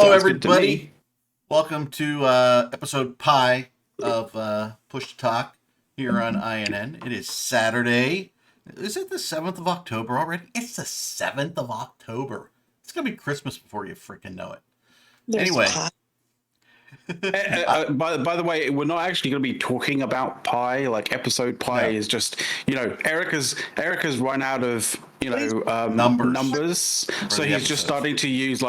Hello, everybody. Welcome to episode Pi of Push to Talk here on INN. It is Saturday. Is it the 7th of October already? It's the 7th of October. It's going to be Christmas before you freaking know it. Anyway. By the way, we're not actually going to be talking about Pi. Like episode Pi is just, Eric has run out of numbers, so he's just starting to use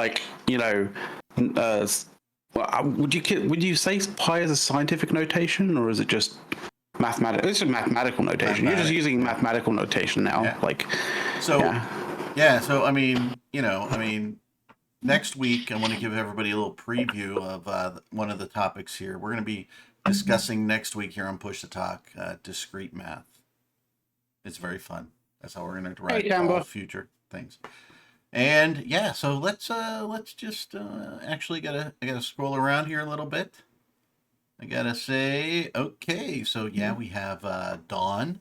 would you say Pi is a scientific notation, or is it just mathematical? It's a mathematical notation. You're just using mathematical notation now. Next week, I want to give everybody a little preview of one of the topics here. We're going to be discussing next week here on Push to Talk discrete math. It's very fun. That's how we're going to write all future things. And so let's just actually I gotta scroll around here a little bit. I gotta say, okay, so we have Dawn,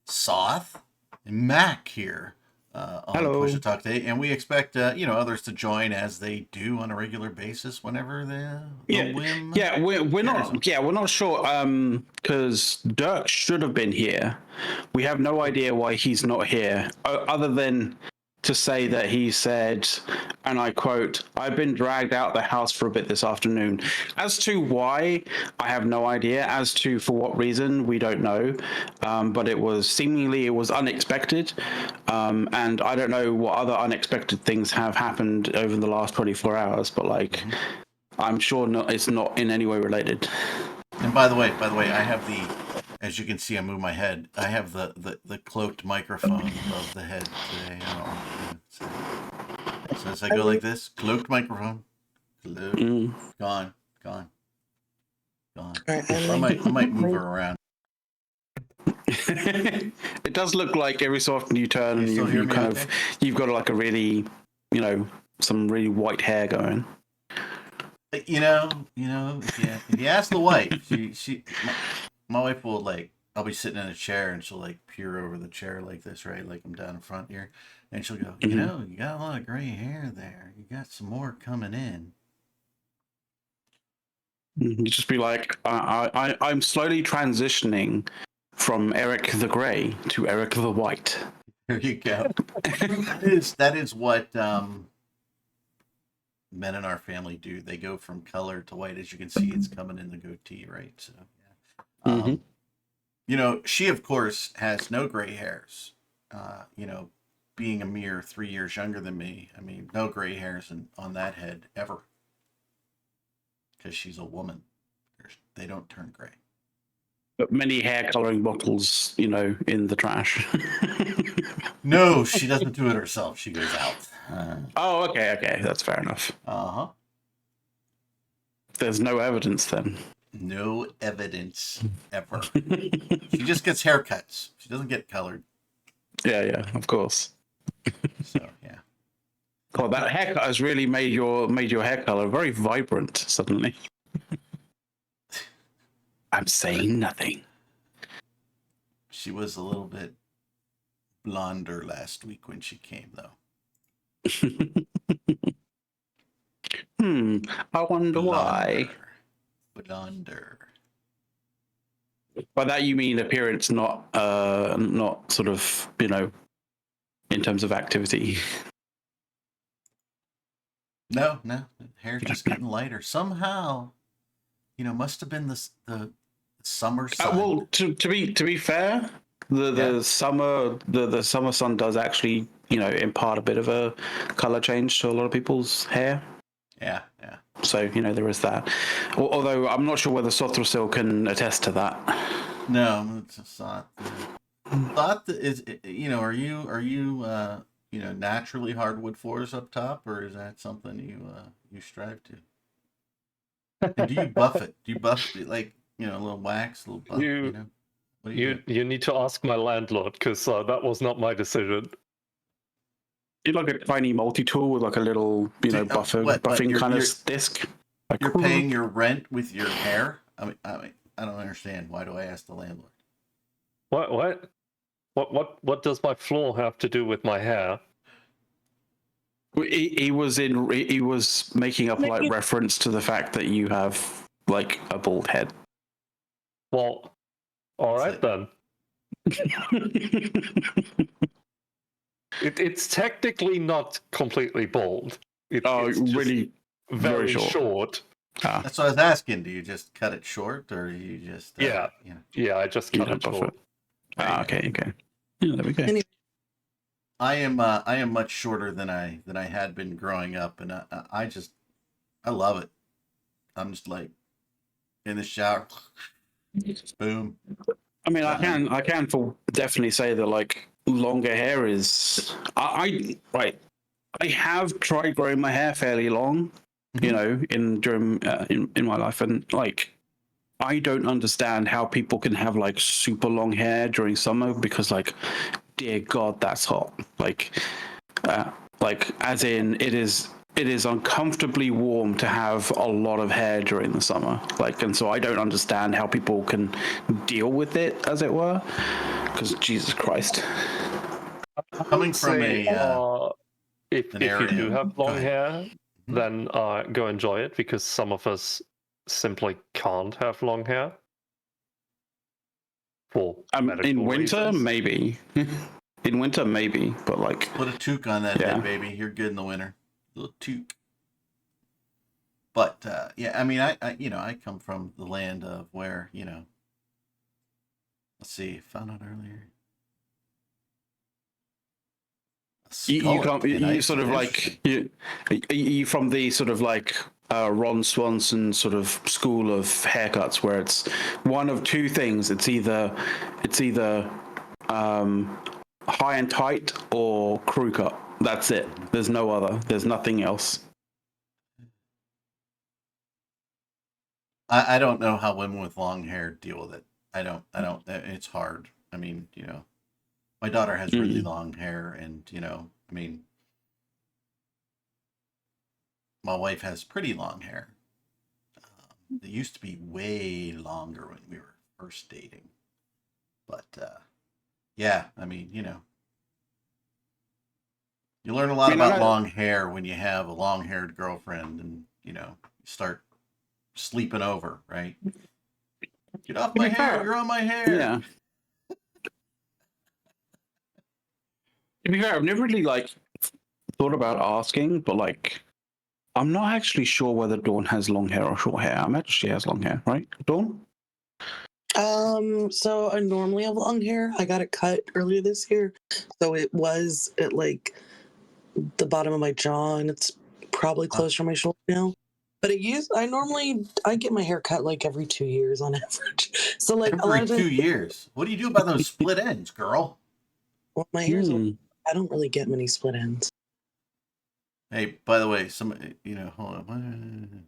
Soth, and Mac here. On Push to Talk Day, and we expect others to join as they do on a regular basis whenever the whim. We're not sure because Dirk should have been here. We have no idea why he's not here, other than to say that he said, and I quote, "I've been dragged out the house for a bit this afternoon." As to why, I have no idea. As to for what reason, we don't know. But it was unexpected. And I don't know what other unexpected things have happened over the last 24 hours, but I'm sure it's not in any way related. And by the way, I have as you can see, I move my head. I have the cloaked microphone above the head today. I don't know. So as I go like this, cloaked microphone, gone. I might move her around. It does look like every so often you turn and you've got like a really, some really white hair going. If you ask the wife, my wife will I'll be sitting in a chair and she'll peer over the chair like this, right? Like I'm down in front here. And she'll go, you got a lot of gray hair there. You got some more coming in. You just be like, I'm slowly transitioning from Eric the Grey to Eric the White. There you go. that is what men in our family do. They go from color to white. As you can see, it's coming in the goatee, right? So she of course has no gray hairs. Being a mere 3 years younger than me, I mean, no gray hairs on that head ever. Because she's a woman. They don't turn gray. But many hair coloring bottles, in the trash. No, she doesn't do it herself. She goes out. Okay. That's fair enough. Uh-huh. There's no evidence then. No evidence ever. She just gets haircuts. She doesn't get colored. Yeah, of course. So, yeah. God, that haircut has really made your hair color very vibrant suddenly. I'm saying nothing. She was a little bit blonder last week when she came, though. I wonder why. Blonder. By that you mean appearance, not sort of, in terms of activity. No, hair's just getting lighter somehow. Must have been the summer sun. Well, to be fair, the summer sun does actually impart a bit of a color change to a lot of people's hair. Yeah. So there is that. Although I'm not sure whether Sothrasil can attest to that. No, it's a Soth. Soth is are you naturally hardwood floors up top, or is that something you strive to? And do you buff it? Do you buff it a little wax, a little buff? You need to ask my landlord, because that was not my decision. You're like a tiny multi-tool with like a little, buffing kind of disc. You're paying your rent with your hair? I mean, I don't understand. Why do I ask the landlord? What does my floor have to do with my hair? He was making a polite reference to the fact that you have like a bald head. Well, all right then. It's technically not completely bald. It's just really very short. That's what I was asking. Do you just cut it short, or you just Yeah. Yeah, I just cut it short. Okay. Yeah, there we go. I am much shorter than I had been growing up, and I love it. I'm just like in the shower, boom. I mean, I can for definitely say that like longer hair is I have tried growing my hair fairly long, you know, during my life, and like I don't understand how people can have like super long hair during summer because like, dear God, that's hot. Like as in it is uncomfortably warm to have a lot of hair during the summer. Like, and so I don't understand how people can deal with it, as it were, because Jesus Christ. Coming from if you do have long hair, then go enjoy it, because some of us simply can't have long hair. For in winter, reasons. maybe. In winter, maybe, but like put a toque on that head, baby. You're good in the winter. A little toque. But yeah, I mean, I come from the land of where, let's see, found out earlier. You sort of like you from the sort of like Ron Swanson sort of school of haircuts, where it's one of two things. It's either high and tight or crew cut. That's it. There's no other. There's nothing else. I don't know how women with long hair deal with it. I don't. It's hard. I mean, my daughter has really long hair, and I mean, my wife has pretty long hair. It used to be way longer when we were first dating, but yeah, I mean, you learn a lot about long hair when you have a long-haired girlfriend, and you start sleeping over, right? Get off my hair! You're on my hair. Yeah. To be fair, I've never really like thought about asking, but like, I'm not actually sure whether Dawn has long hair or short hair. I imagine she has long hair, right, Dawn? So I normally have long hair. I got it cut earlier this year, so it was at like the bottom of my jaw, and it's probably closer to my shoulder now. But I get my hair cut like every 2 years on average. So like every 2 years. What do you do about those split ends, girl? Well, my hair's I don't really get many split ends. Hey, by the way, hold on.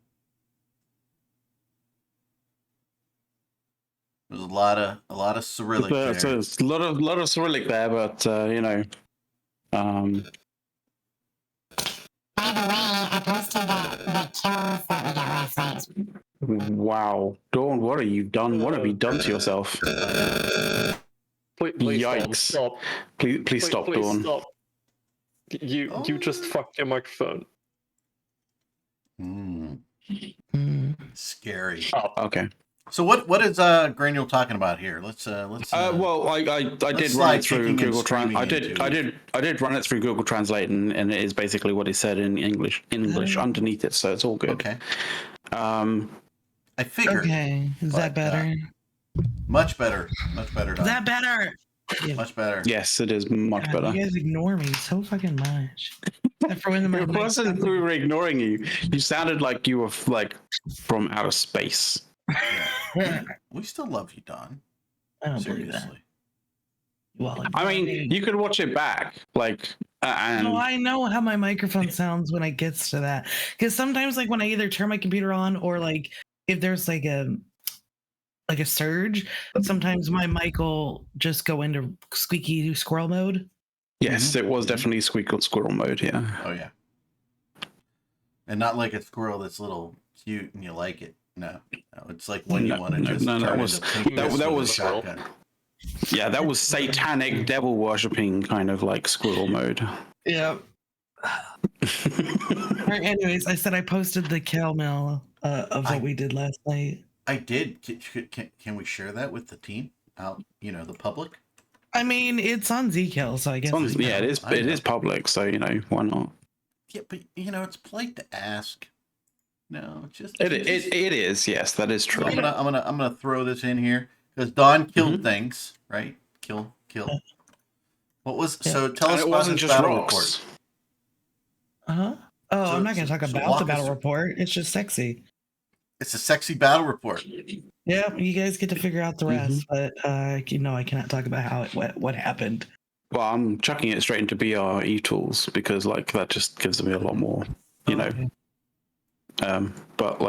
There's a lot of Cyrillic there. So it's a lot of Cyrillic there, but By the way, I posted the kills that we got last night. Wow, Dawn, what have you done? What have you done to yourself? Please Yikes! Stop. Please stop, Dawn. Stop. You just fucked your microphone. Scary. Okay. So what is Granule talking about here? Let's. Well, I did run it through Google Translate. I did run it through Google Translate, and it is basically what it said in English underneath it, so it's all good. Okay. I figured. Okay, is that better? Much better. Much better. Is that better? Much better. Yes, it is much better. You guys ignore me so fucking much. It wasn't we were ignoring you. You sounded like you were like from outer space. Yeah. We still love you, Don. I don't believe that. Well, I mean, you could watch it back, like. No, I know how my microphone sounds when it gets to that, because sometimes, like when I either turn my computer on or like if there's like a surge, sometimes my mic will just go into squeaky squirrel mode. Yes, it was definitely squirrel mode. Yeah. Oh yeah. And not like a squirrel that's little cute and you like it. No, it's like when you want to just turn that was shotgun. Yeah, that was satanic devil worshipping kind of like squirrel mode. Yeah. Right, anyways, I said I posted the Cal mail of what we did last night. I did. Can we share that with the team out? The public. I mean, it's on Zkill, so I guess. Yeah, it is. It is public, so why not? Yeah, but it's polite to ask. No, just It is. Yes, that is true. So I'm gonna throw this in here because Dawn killed things, right? Kill. What was so? Tell us it about wasn't his just battle rocks. report. Oh, I'm not gonna talk about the battle us report. It's just sexy. It's a sexy battle report. Yeah, you guys get to figure out the rest, but I cannot talk about how what happened. Well, I'm chucking it straight into BRE tools because that just gives me a lot more, Okay. But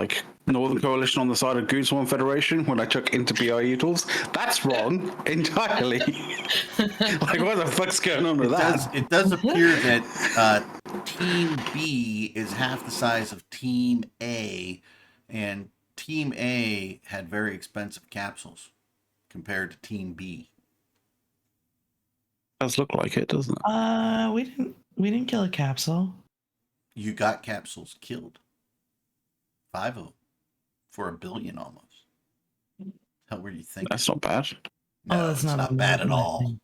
Northern Coalition on the side of Goonswarm Federation when I chuck into BRE tools, that's wrong entirely. What the fuck's going on with that? It does appear that Team B is half the size of Team A, and Team A had very expensive capsules compared to Team B. Does look like it, doesn't it? We didn't kill a capsule. You got capsules killed. 5 of them for $1 billion almost. How were you thinking? That's not bad. No, that's it's not bad at all.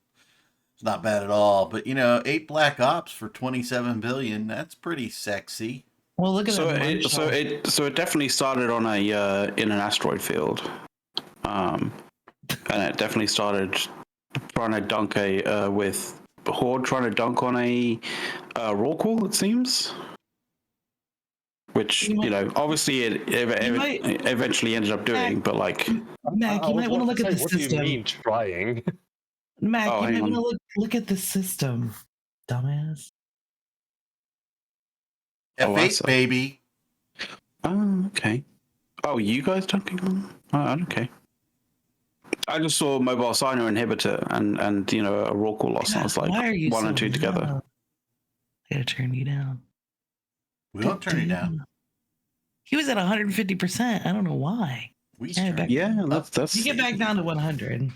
It's not bad at all. But 8 Black Ops for 27 billion. That's pretty sexy. Well, look at that. So it definitely started on in an asteroid field, and it definitely started trying to dunk with Horde trying to dunk on a roll call. It seems. Which obviously it eventually ended up doing, but Mac, you might want to look at the system. What do you mean trying? Mac, you might want to look at the system, dumbass. F8, baby. Oh, okay. Oh, you guys talking on? Oh, okay. I just saw mobile signer inhibitor and a roll call loss, and I was like, why are you 1 and 2 together. I gotta turn you down. We don't turn you down. He was at 150%. I don't know why. That's you get back down to 100.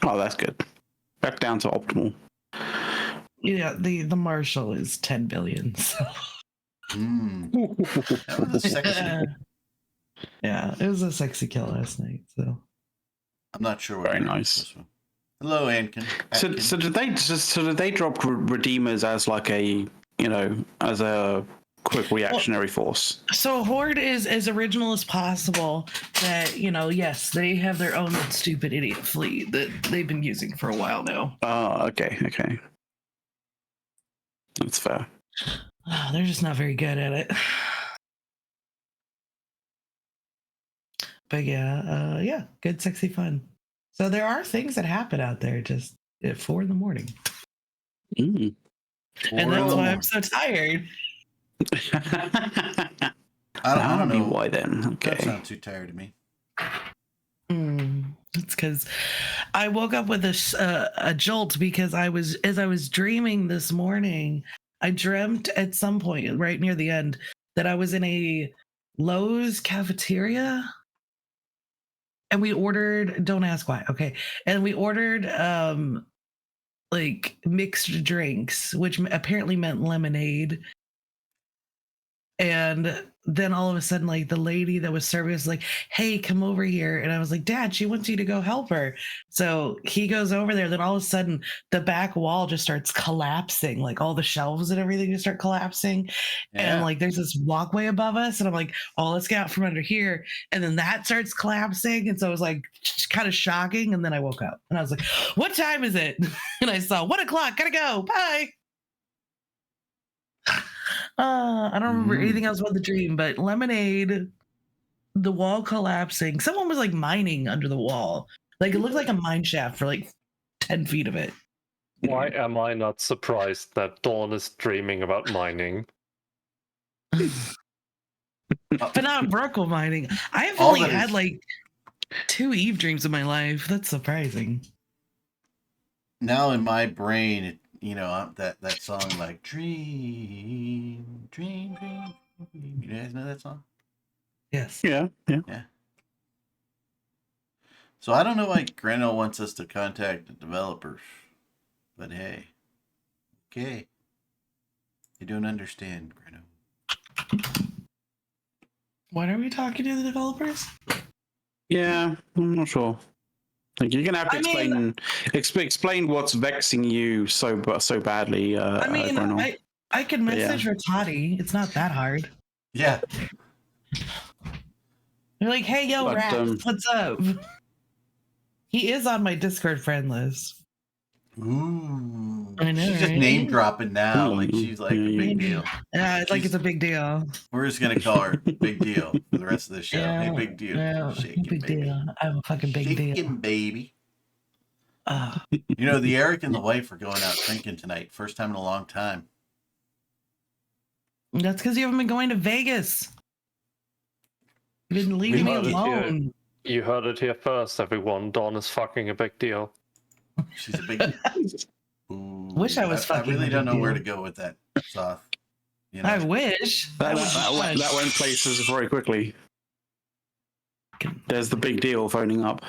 Oh, that's good. Back down to optimal. Yeah, the Marshall is 10 billion. So. That was sexy. Yeah, it was a sexy kill last night. So I'm not sure what. Very nice. Hello, Ankin. So did they drop redeemers as as a quick reactionary force? So Horde is as original as possible. That yes, they have their own stupid idiot fleet that they've been using for a while now. Oh, okay, that's fair. Oh, they're just not very good at it. But yeah, good, sexy fun. So there are things that happen out there just at 4 a.m. And that's why I'm so tired. I don't know why then. Okay. That's not too tired to me. It's because I woke up with a jolt because as I was dreaming this morning, I dreamt at some point right near the end that I was in a Lowe's cafeteria. And we ordered, don't ask why, okay. And we ordered mixed drinks, which apparently meant lemonade. And then all of a sudden, the lady that was serving was like, hey, come over here. And I was like, Dad, she wants you to go help her. So he goes over there. Then all of a sudden, the back wall just starts collapsing. All the shelves and everything just start collapsing. Yeah. And there's this walkway above us. And I'm like, oh, let's get out from under here. And then that starts collapsing. And so it was kind of shocking. And then I woke up and I was like, what time is it? And I saw 1 o'clock. Gotta go. Bye. I don't remember anything else about the dream, but lemonade, the wall collapsing. Someone was mining under the wall. It looked like a mine shaft for 10 feet of it. Why am I not surprised that Dawn is dreaming about mining? But not vertical mining. I've only had 2 Eve dreams in my life. That's surprising. Now in my brain, that song dream, dream, dream. You guys know that song? Yes. Yeah. So I don't know why Grano wants us to contact the developers, but hey, okay. You don't understand, Greno. What are we talking to the developers? Yeah, I'm not sure. Like, you're gonna have to I mean- explain what's vexing you so badly. I mean, Gronal. I can But yeah. message Ratati. It's not that hard. Yeah. You're like, hey, yo, But, Raps, what's up? He is on my Discord friend list. Ooh. I know, She's just right? name dropping now. Ooh, Like she's like yeah, a big yeah. deal. Yeah, it's like it's a big deal. We're just gonna call her Big Deal for the rest of the show. Yeah, Hey, Big Deal. yeah, Shaking, big baby. deal. I'm a fucking big Shaking, deal. baby. Uh, You know, the Eric and the wife are going out drinking tonight. First time in a long time. that's because you haven't been going to Vegas. You've been leaving me heard it here. alone. You heard it here first, everyone. Dawn is fucking a big deal. She's a big. Ooh, Wish I was fucking I really a don't big know where to deal. go with that, Soth. You know, I wish. that would be fun. went places very quickly. There's the big deal phoning up.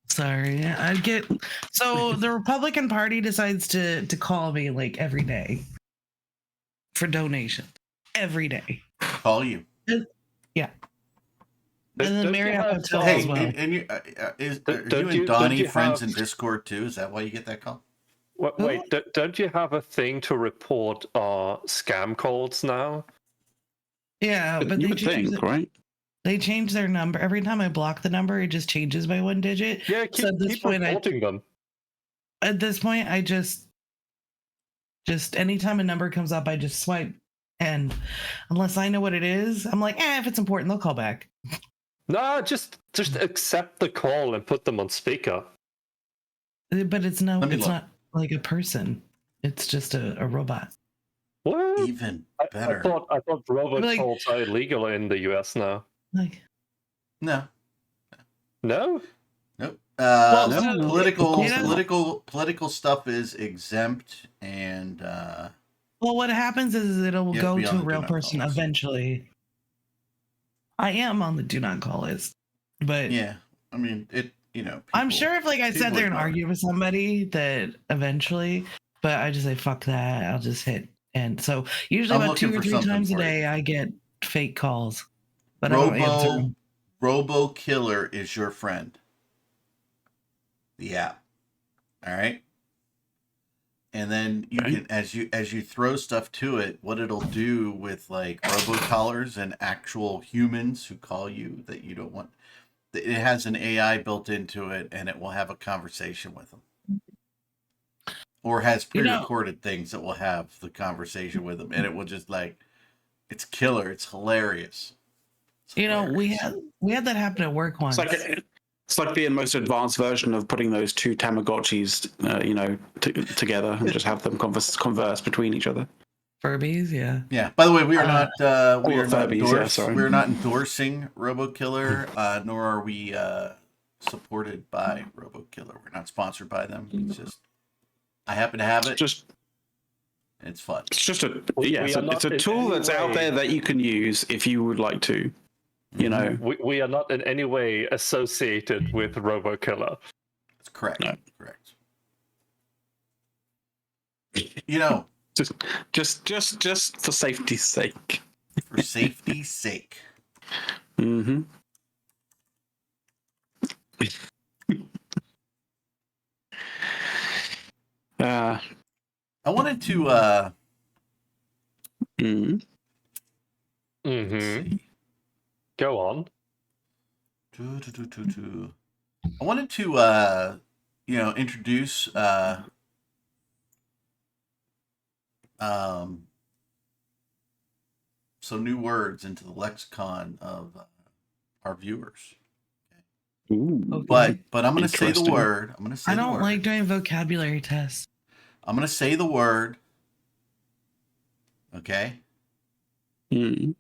Sorry, I get. So the Republican Party decides to call me like every day for donation. Every day. call you. Yeah. And then Don't you Marriott have- Hotel Hey, as well. and you, are Don't you and Donnie don't you friends have- in Discord too? Is that why you get that call? Wait, don't you have a thing to report scam calls now? Yeah, but you they would change, think, right? they change their number. Every time I block the number, it just changes by one digit. Yeah, So at this keep point, reporting them. At this point, I just anytime a number comes up, I just swipe. And unless I know what it is, I'm like, if it's important, they'll call back. No, just accept the call and put them on speaker. But it's Let me it's look. not like a person. It's just a robot. What? Even I better. thought Like- robocalls are illegal in the US now. Like, No. No? Nope. Well, no, no. Political stuff is exempt, and well, what happens is it'll You have to go be to on a the real do not person call list. eventually. I am on the do not call list, but yeah, I mean it. You know, I'm people- sure if like I sat people there and ignore it. argued with somebody that eventually, but I just say fuck that. I'll just hit. And so usually I'm about looking 2 or for 3 something times a for you. day, I get fake calls, but I don't answer them. Robo Killer is your friend. The app. All right. And then you Okay. can, as you throw stuff to it, what it'll do with like robocallers and actual humans who call you that you don't want, it has an AI built into it, and it will have a conversation with them, or has You know- pre-recorded things that will have the conversation with them, and it will just like, it's killer. It's hilarious. It's You know, hilarious. we had that happen at work once. It's like the most advanced version of putting those two Tamagotchis, together and just have them converse between each other. Furbies, yeah. Yeah. By the way, we are not Furbies, we're not endorsing RoboKiller, nor are we supported by RoboKiller. We're not sponsored by them. It's just I happen to have it. It's fun. It's just a We it's are a not in tool any that's out way- there that you can use if you would like to. You know, We are not in any way associated with RoboKiller. It's correct. No. Correct. You know, just for safety's sake. for safety's sake. Mm-hmm. I wanted to mm. let's Mm-hmm. see. Go on. I wanted to introduce some new words into the lexicon of our viewers. Ooh. Okay. But I'm going to say the Interesting. word. I'm going to say I the don't word. like doing vocabulary tests. I'm going to say the word. Okay? Mm.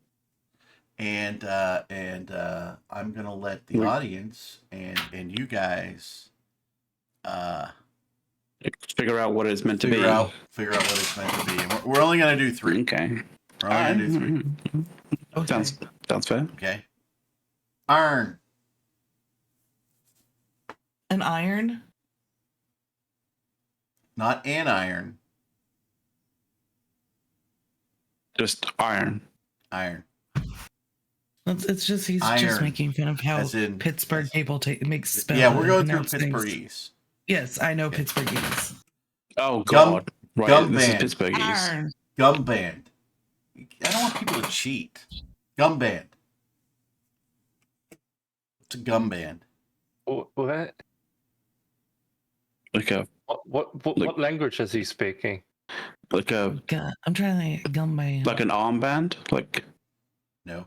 And I'm going to let the audience and you guys Figure out what it's meant to be. figure out what it's meant to be. And we're only going to do 3. Okay. We're only going to do 3. Okay. Sounds fair. Okay? Iron. An iron, Not an iron. Just iron. Iron. It's just he's Iron, just making fun of how as in- Pittsburgh people makes spell. Yeah, we're going through announce things. Pittsburghese. Yes, I know Okay. Pittsburghese. Oh Gum- God! Right, gum this band. is Pittsburghese. Iron. Gum band. I don't want people to cheat. Gum band. It's a gum band. What? Like a What language is he speaking? like a God, I'm trying to think. Gum band. like an armband. Like No.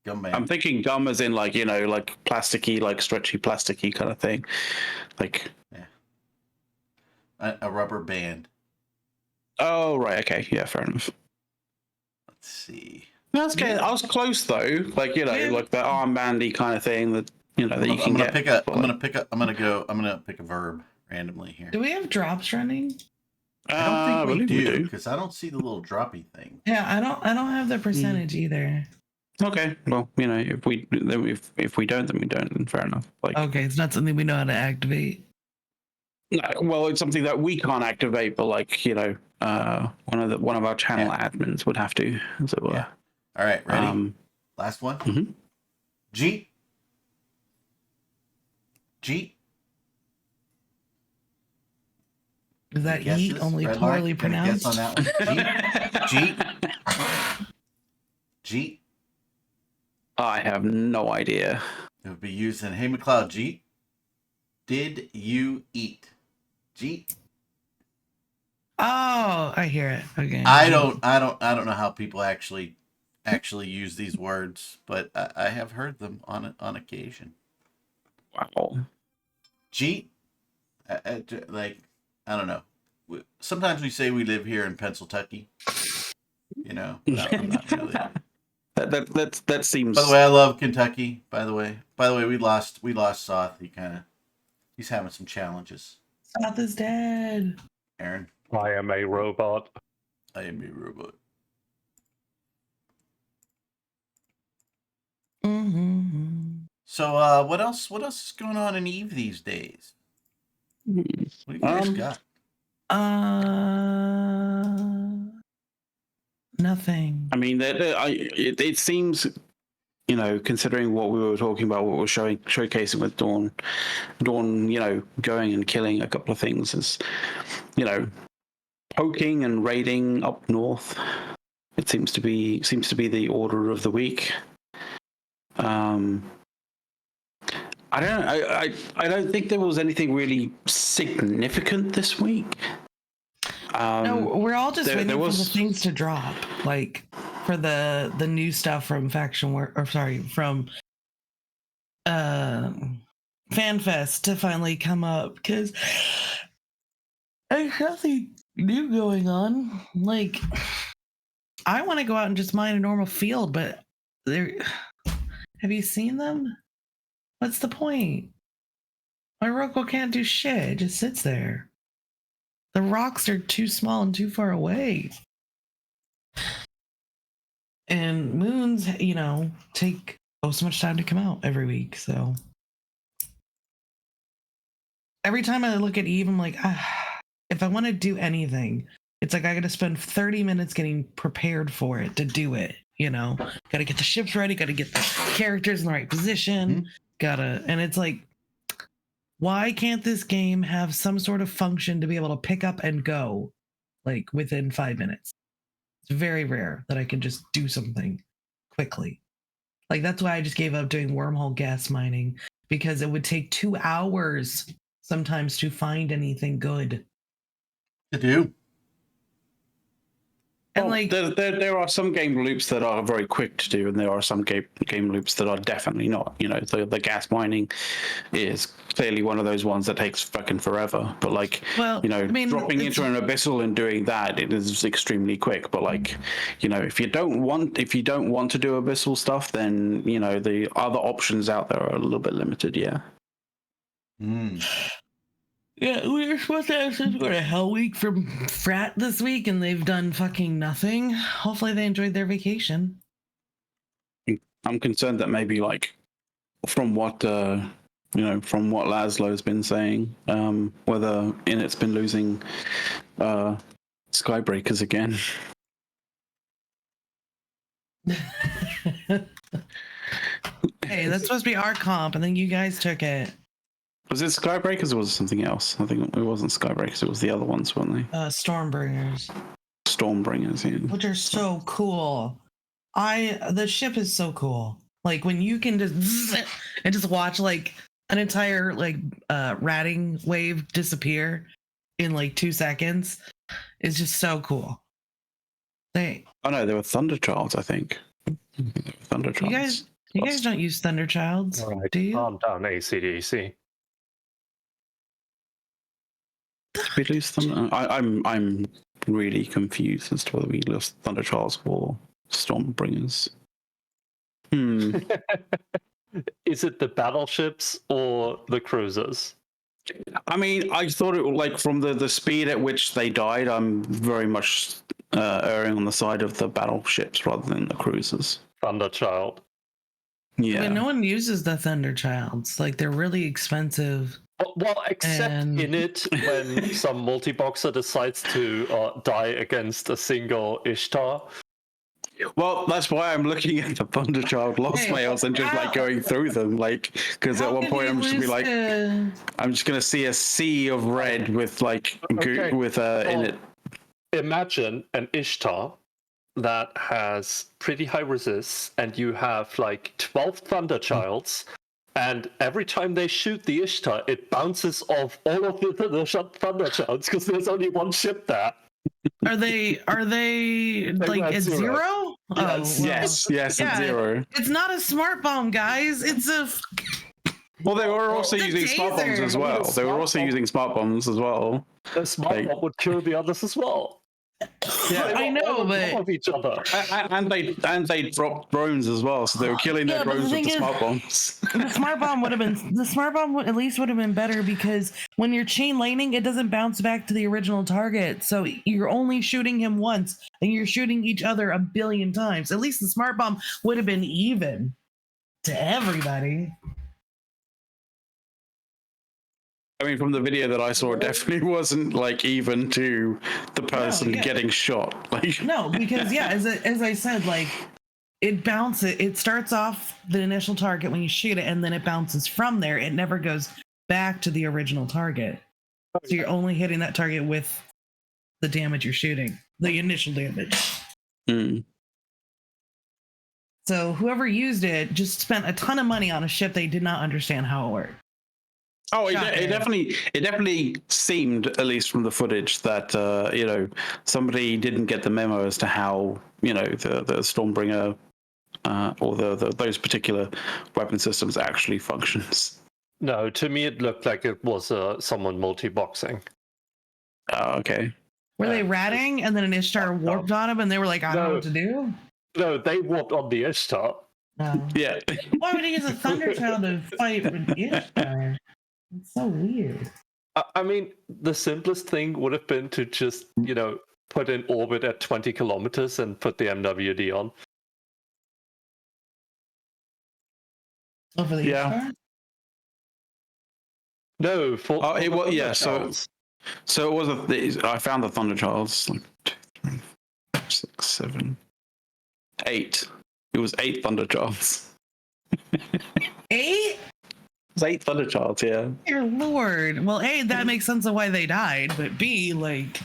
Gum band. I'm thinking gum as in like like plasticky, like stretchy, plasticky kind of thing. Like A rubber band. oh right, okay, yeah, fair enough. Let's see. No, that's okay. I was close though. Like like the armbandy kind of thing that that you can get. I'm gonna pick a verb randomly here. Do we have drops running? I don't think we believe do because I don't see the little droppy thing. Yeah, I don't have the percentage either. Okay, well, if we don't, then we don't, then fair enough. Like, Okay, it's not something we know how to activate. no, well, it's something that we can't activate, but like one of our channel admins would have to, as it were. Yeah. All right, ready? Last one. Mm-hmm. G. Is that Guesses? yeet only Red poorly line? Got a guess pronounced? on that one? G. I have no idea. It would be used in Hey McLeod. G. Did you eat? G. Oh, I hear it. Okay. I don't know how people actually use these words, but I have heard them on occasion. Wow. G. Like, I don't know. Sometimes we say we live here in Pennsylvania. No, I'm not really. That seems. By the way, I love Kentucky. By the way, we lost Soth. He's having some challenges. South is dead. Aaron, I am a robot. I am a robot. Mm-hmm. So, what else is going on in Eve these days? What do you guys got? Nothing. I mean, it seems, considering what we were talking about, what we're showcasing with Dawn, going and killing a couple of things is, poking and raiding up north. It seems to be the order of the week. I don't think there was anything really significant this week. No, we're all just waiting for the things to drop, like for the new stuff from from FanFest to finally come up, because there's nothing new going on. Like, I want to go out and just mine a normal field, but have you seen them? What's the point? My Roku can't do shit. It just sits there. The rocks are too small and too far away. And moons, take so much time to come out every week. So every time I look at Eve, I'm like, if I want to do anything, it's like I got to spend 30 minutes getting prepared for it to do it. Got to get the ships ready, got to get the characters in the right position, and it's like, why can't this game have some sort of function to be able to pick up and go, like, within 5 minutes? It's very rare that I can just do something quickly. Like, that's why I just gave up doing wormhole gas mining, because it would take 2 hours sometimes to find anything good. To do. And like, there are some game loops that are very quick to do, and there are some game loops that are definitely not. The gas mining is clearly one of those ones that takes fucking forever. But dropping into an abyssal and doing that, it is extremely quick. But if you don't want to do abyssal stuff, then the other options out there are a little bit limited. Yeah. Yeah, we were supposed to have some sort of hell week from Frat this week, and they've done fucking nothing. Hopefully they enjoyed their vacation. I'm concerned that maybe, from what Laszlo's been saying, whether Init's been losing Skybreakers again. Hey, that's supposed to be our comp, and then you guys took it. Was it Skybreakers or was it something else? I think it wasn't Skybreakers. It was the other ones, weren't they? Stormbringers, Stormbringers, yeah. which are so cool. The ship is so cool. Like when you can just and just watch like an entire like ratting wave disappear in like 2 seconds is just so cool. Oh no, they were Thunderchilds, I think. Thunderchilds. You guys don't use Thunderchilds, All right, do you? calm down, ACDC. Did we lose Thunder? I'm really confused as to whether we lost Thunderchilds or Stormbringers. Is it the battleships or the cruisers? I mean, I thought it like from the speed at which they died, I'm very much erring on the side of the battleships rather than the cruisers. Thunderchild. Yeah. But no one uses the Thunderchilds. Like they're really expensive. Well, except in it when some multi-boxer decides to die against a single Ishtar. Well, that's why I'm looking at the Thunderchild lost mails and just like going through them, like because at one point I'm just gonna be like, I'm just gonna see a sea of red with like in it. Imagine an Ishtar that has pretty high resists, and you have like 12 Thunderchilds, and every time they shoot the Ishtar, it bounces off all of the Thunderchilds because there's only one ship there. Are they like at zero? Yes. Oh, well. Yes, at zero. It's not a smart bomb, guys. It's a. Well, they were also The using smart bombs taser. as well. They were also using smart bombs as well. The smart bomb would kill the others as well. Yeah, I know, but of each other. And they dropped drones as well, so they were killing their drones with the smart bombs. the smart bomb would at least would have been better because when you're chain laning, it doesn't bounce back to the original target. So you're only shooting him once, and you're shooting each other a billion times. At least the smart bomb would have been even to everybody. I mean, from the video that I saw, it definitely wasn't like even to the person getting shot. Like No, because as I said, like it bounces. It starts off the initial target when you shoot it, and then it bounces from there. It never goes back to the original target. So you're only hitting that target with the damage you're shooting, the initial damage. So whoever used it just spent a ton of money on a ship they did not understand how it worked. Oh, it definitely seemed, at least from the footage, that somebody didn't get the memo as to how the Stormbringer or those particular weapon systems actually functions. No, to me it looked like it was someone multi-boxing. Oh, okay. Were they ratting and then an Ishtar warped on them and they were like, I don't know what to do? No, they warped on the Ishtar. No. Yeah. Why would he use a Thunderchild to fight with Ishtar? It's so weird. I mean, the simplest thing would have been to just, put in orbit at 20 kilometers and put the MWD on. Oh, for the Ishtar? No, for it was, yeah. Thunderchilds. So it was I found the Thunderchilds like 2, 3, 4, 6, 7, 8. It was 8 Thunderchilds. 8? It's 8 Thunderchilds, yeah. Dear Lord. Well, A, that makes sense of why they died, but B, like,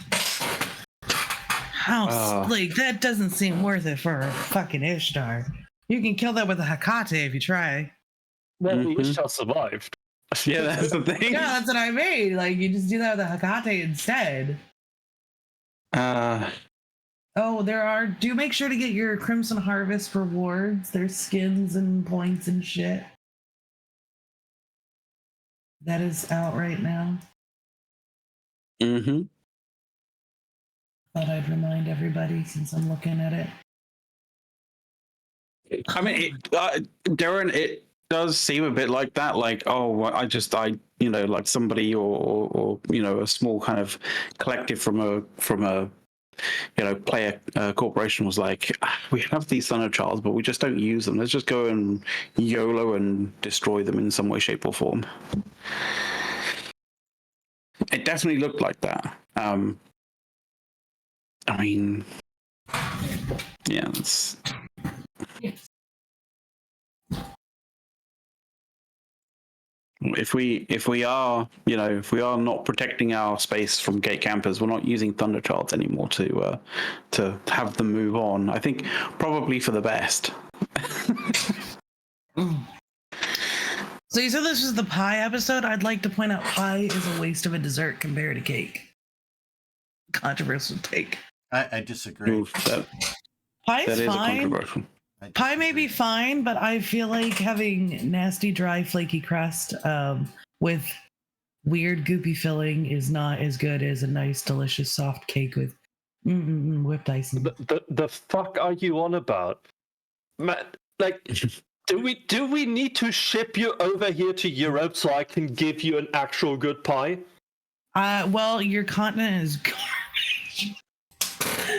that doesn't seem worth it for a fucking Ishtar. You can kill that with a Hecate if you try. Well, the Ishtar survived. Yeah, that's the thing. Yeah, that's what I mean. Like, you just do that with a Hecate instead. Do make sure to get your Crimson Harvest rewards. There's skins and points and shit. That is out right now. Mm-hmm. Thought I'd remind everybody since I'm looking at it. I mean, Darren, it does seem a bit like that. Like, like somebody or a small kind of collective from a player corporation was like, we have these Thunderchilds, but we just don't use them. Let's just go and YOLO and destroy them in some way, shape, or form. It definitely looked like that. I mean, yeah, If we are not protecting our space from gate campers, we're not using Thunderchards anymore to have them move on. I think probably for the best. So you said this was the pie episode. I'd like to point out pie is a waste of a dessert compared to cake. Controversial take. I disagree. Oof, that Pie is is a fine. controversial. Pie may be fine, but I feel like having nasty, dry, flaky crust with weird, goopy filling is not as good as a nice, delicious, soft cake with whipped icing. The fuck are you on about, man? Like, do we need to ship you over here to Europe so I can give you an actual good pie? Well, your continent is garbage.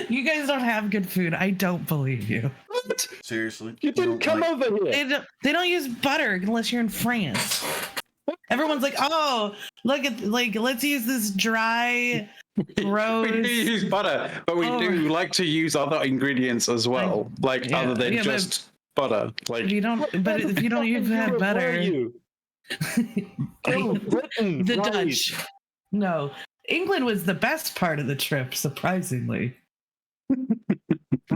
You guys don't have good food. I don't believe you. What? Seriously? You didn't come over here. They don't use butter unless you're in France. Everyone's like, oh, look at let's use this dry, gross. We do use butter, but we do like to use other ingredients as well, other than just butter. Like if you don't even have butter. Britain, the right. Dutch. No, England was the best part of the trip, surprisingly.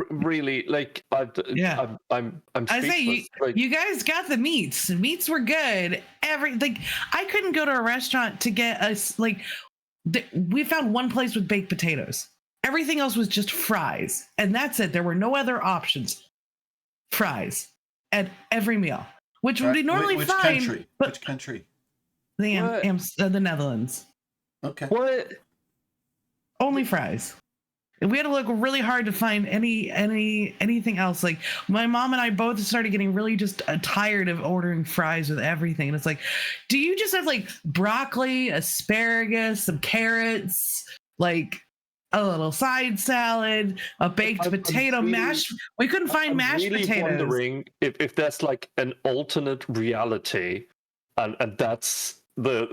Really, like, I'm I say you guys got the meats. The meats were good. I couldn't go to a restaurant to get us we found one place with baked potatoes. Everything else was just fries, and that's it. There were no other options. Fries at every meal, which would be normally which fine. Country? But which country? The Netherlands. Okay. What? Only fries. We had to look really hard to find anything else. Like, my mom and I both started getting really just tired of ordering fries with everything. And it's like, do you just have like broccoli, asparagus, some carrots, like a little side salad, a baked potato, mashed? We couldn't find mashed potatoes. I'm really wondering if there's like an alternate reality, and that's the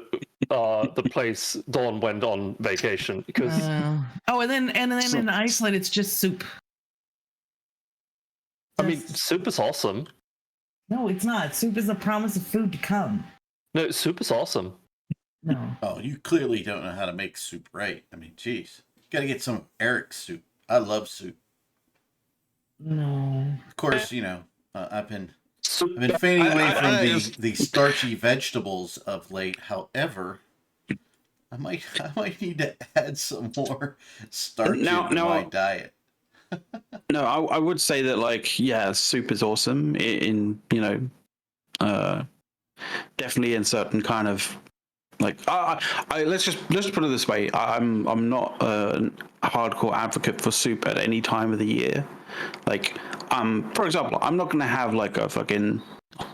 place Dawn went on vacation, because and then in Iceland it's just soup. I mean, soup is awesome. No, it's not. Soup is a promise of food to come. No, soup is awesome. No. Oh, you clearly don't know how to make soup right. I mean, geez, you gotta get some Eric's soup. I love soup. No. Of course, I've been fading away from the starchy vegetables of late. However, I might need to add some more starch into my diet. No, I would say that soup is awesome in definitely in certain kind of let's put it this way. I'm not a hardcore advocate for soup at any time of the year. For example, I'm not gonna have a fucking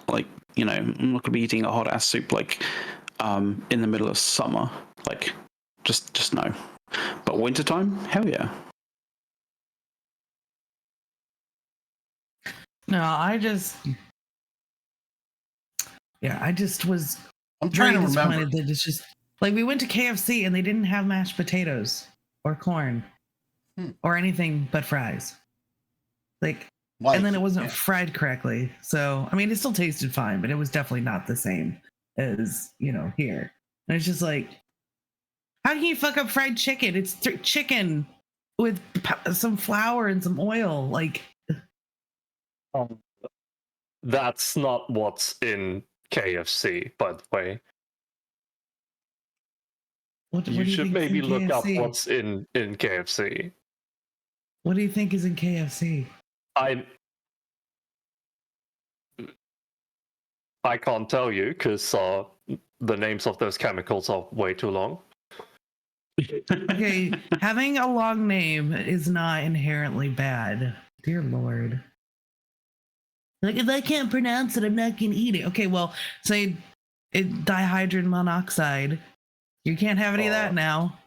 I'm not gonna be eating a hot ass soup in the middle of summer. Just no. But wintertime, hell yeah. No, I just was. I'm trying to remember. That it's just we went to KFC and they didn't have mashed potatoes or corn or anything but fries. And then it wasn't fried correctly. So, I mean, it still tasted fine, but it was definitely not the same as, here. And it's just how can you fuck up fried chicken? It's chicken with some flour and some oil. That's not what's in KFC, by the way. You should maybe look up what's in KFC. What do you think is in KFC? I can't tell you because the names of those chemicals are way too long. Okay, having a long name is not inherently bad. Dear Lord. If I can't pronounce it, I'm not gonna eat it. Okay, well, say dihydrogen monoxide. You can't have any of that now.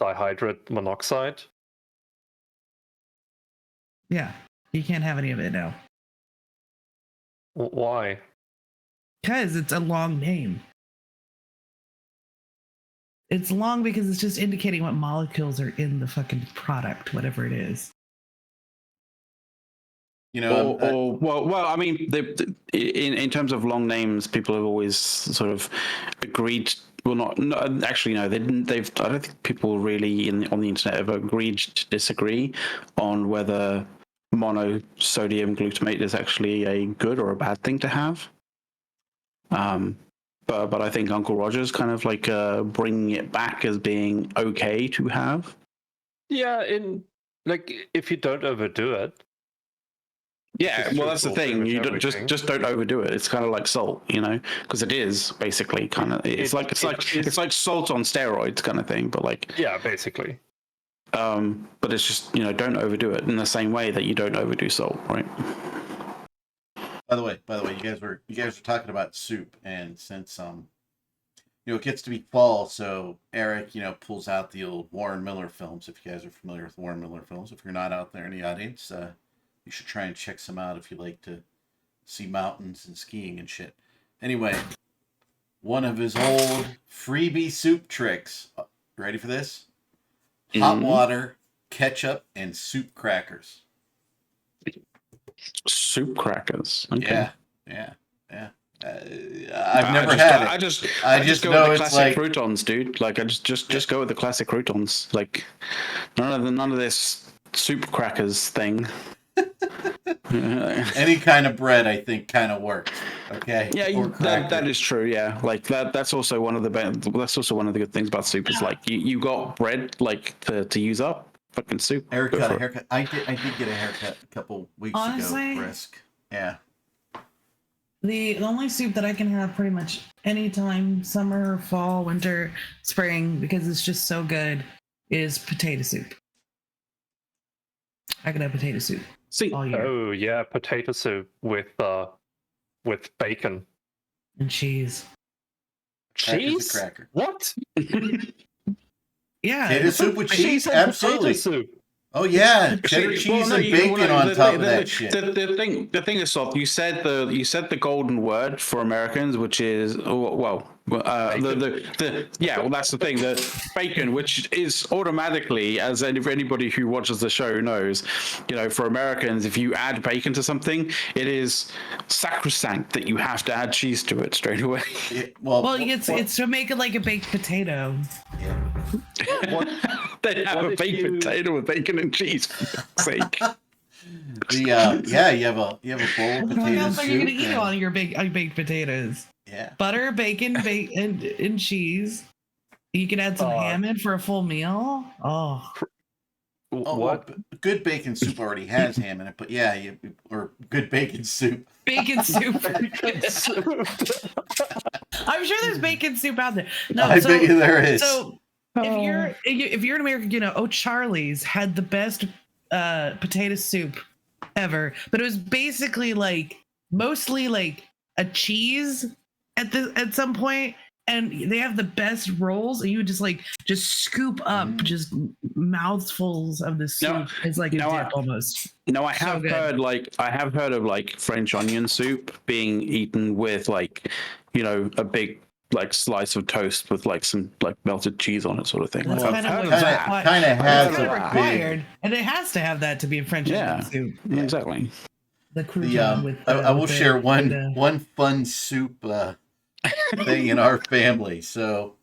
Dihydrogen monoxide? Yeah, you can't have any of it now. Why? Because it's a long name. It's long because it's just indicating what molecules are in the fucking product, whatever it is. You know, Well, I mean, in terms of long names, people have always sort of agreed. Well, not actually, no, they didn't. I don't think people really on the internet have agreed to disagree on whether monosodium glutamate is actually a good or a bad thing to have. But I think Uncle Roger's kind of like bringing it back as being okay to have. Yeah, if you don't overdo it. Yeah, well, that's the thing. You don't just don't overdo it. It's kind of like salt, because it is basically kind of. It's like salt on steroids kind of thing, but like. Yeah, basically. But it's just don't overdo it in the same way that you don't overdo salt, right? By the way, you guys were talking about soup, and since it gets to be fall, so Eric, pulls out the old Warren Miller films. If you guys are familiar with Warren Miller films, if you're not out there in the audience, you should try and check some out if you like to see mountains and skiing and shit. Anyway, one of his old freebie soup tricks. Ready for this? Hot water, ketchup, and soup crackers. Soup crackers. Okay. Yeah. I've never had it. I just go know with the it's classic like croutons, dude. Like I just go with the classic croutons. Like none of this soup crackers thing. any kind of bread, I think, kind of works. Okay. Yeah, that is true. Yeah, like that's also one of the good things about soup is like you got bread like to use up. Fucking soup. Eric got a haircut. I did get a haircut a couple weeks Honestly, ago. Brisk. Yeah. The only soup that I can have pretty much anytime, summer, fall, winter, spring, because it's just so good, is potato soup. I can have potato soup all year. Oh yeah, potato soup with bacon and cheese. Cheese? Cracker. What? Yeah. Potato soup with cheese? Absolutely. Soup. Oh yeah, cheddar cheese and bacon on top of that shit. The thing is, Salt, you said the golden word for Americans, which is that's the thing, the bacon, which is automatically, as anybody who watches the show knows, for Americans, if you add bacon to something, it is sacrosanct that you have to add cheese to it straight away. It's to make it like a baked potato. Yeah. They have a baked potato with bacon and cheese, for fuck's sake. You have a bowl of potato soup. You're gonna eat on your baked potatoes. Yeah. Butter, bacon, and cheese. You can add some ham in for a full meal. What? Well, good bacon soup already has ham in it, but or good bacon soup. Bacon soup. I'm sure there's bacon soup out there. No, I bet you there is. So if you're an American, O'Charlie's had the best potato soup ever, but it was basically mostly like a cheese at some point, and they have the best rolls, and you would just scoop up just mouthfuls of the soup. It's like a dip almost. No, I have heard of French onion soup being eaten with a big slice of toast with some melted cheese on it, sort of thing. That's I've kind heard of of that. Kind of has required, and it has to have that to be a French onion soup. Yeah, exactly. I will share one fun soup thing in our family. So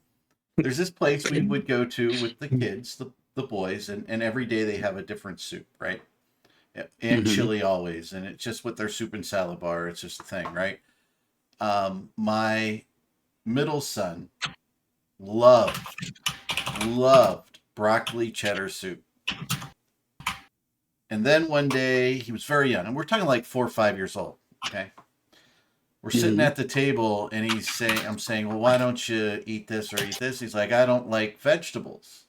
there's this place we would go to with the kids, the boys, and every day they have a different soup, right? And chili always, and it's just with their soup and salad bar. It's just a thing, right? My middle son loved broccoli cheddar soup. And then one day, he was very young, and we're talking 4 or 5 years old, okay? We're sitting at the table, and I'm saying, well, why don't you eat this or eat this? He's like, I don't like vegetables.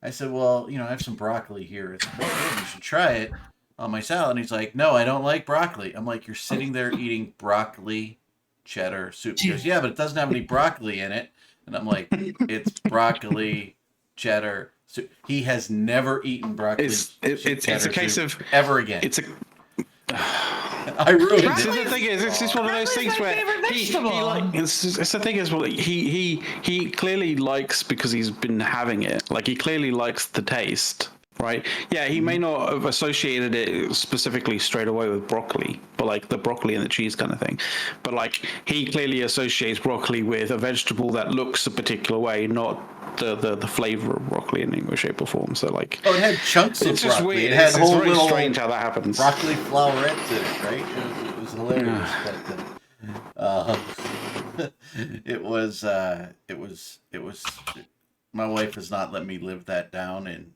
I said, well, I have some broccoli here. It's like, well, you should try it on my salad. And he's like, no, I don't like broccoli. I'm like, you're sitting there eating broccoli cheddar soup. He goes, yeah, but it doesn't have any broccoli in it. And I'm like, it's broccoli cheddar soup. He has never eaten broccoli. It's a case of ever again. It's a. I ruined it. The thing is, it's just one of those things where it's the thing is, well, he clearly likes, because he's been having it. He clearly likes the taste, right? Yeah, he may not have associated it specifically straight away with broccoli, but like the broccoli and the cheese kind of thing. But like he clearly associates broccoli with a vegetable that looks a particular way, not the flavor of broccoli in any way, shape, or form. So like, Oh, it had chunks of it's just broccoli. weird. It had It's whole very little strange how that happens. broccoli flowerets in it, right? It was hilarious. But it was. My wife has not let me live that down in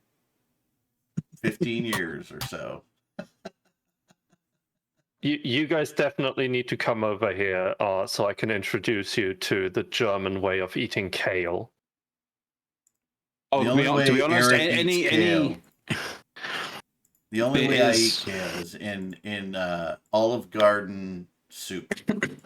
15 years or so. You guys definitely need to come over here so I can introduce you to the German way of eating kale. Oh, The to be, only to be way honest, Eric eats kale. The only way I eat is- kale is in Olive Garden soup.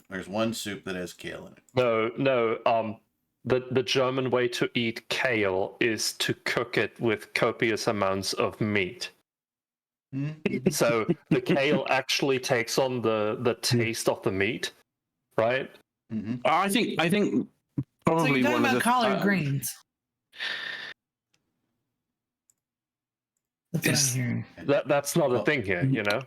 There's one soup that has kale in it. No. The German way to eat kale is to cook it with copious amounts of meat. So the kale actually takes on the taste of the meat, right? Mm-hmm. I think So probably you're talking one of about the collard greens. That's what Is- I'm hearing. That's not a thing here, you know.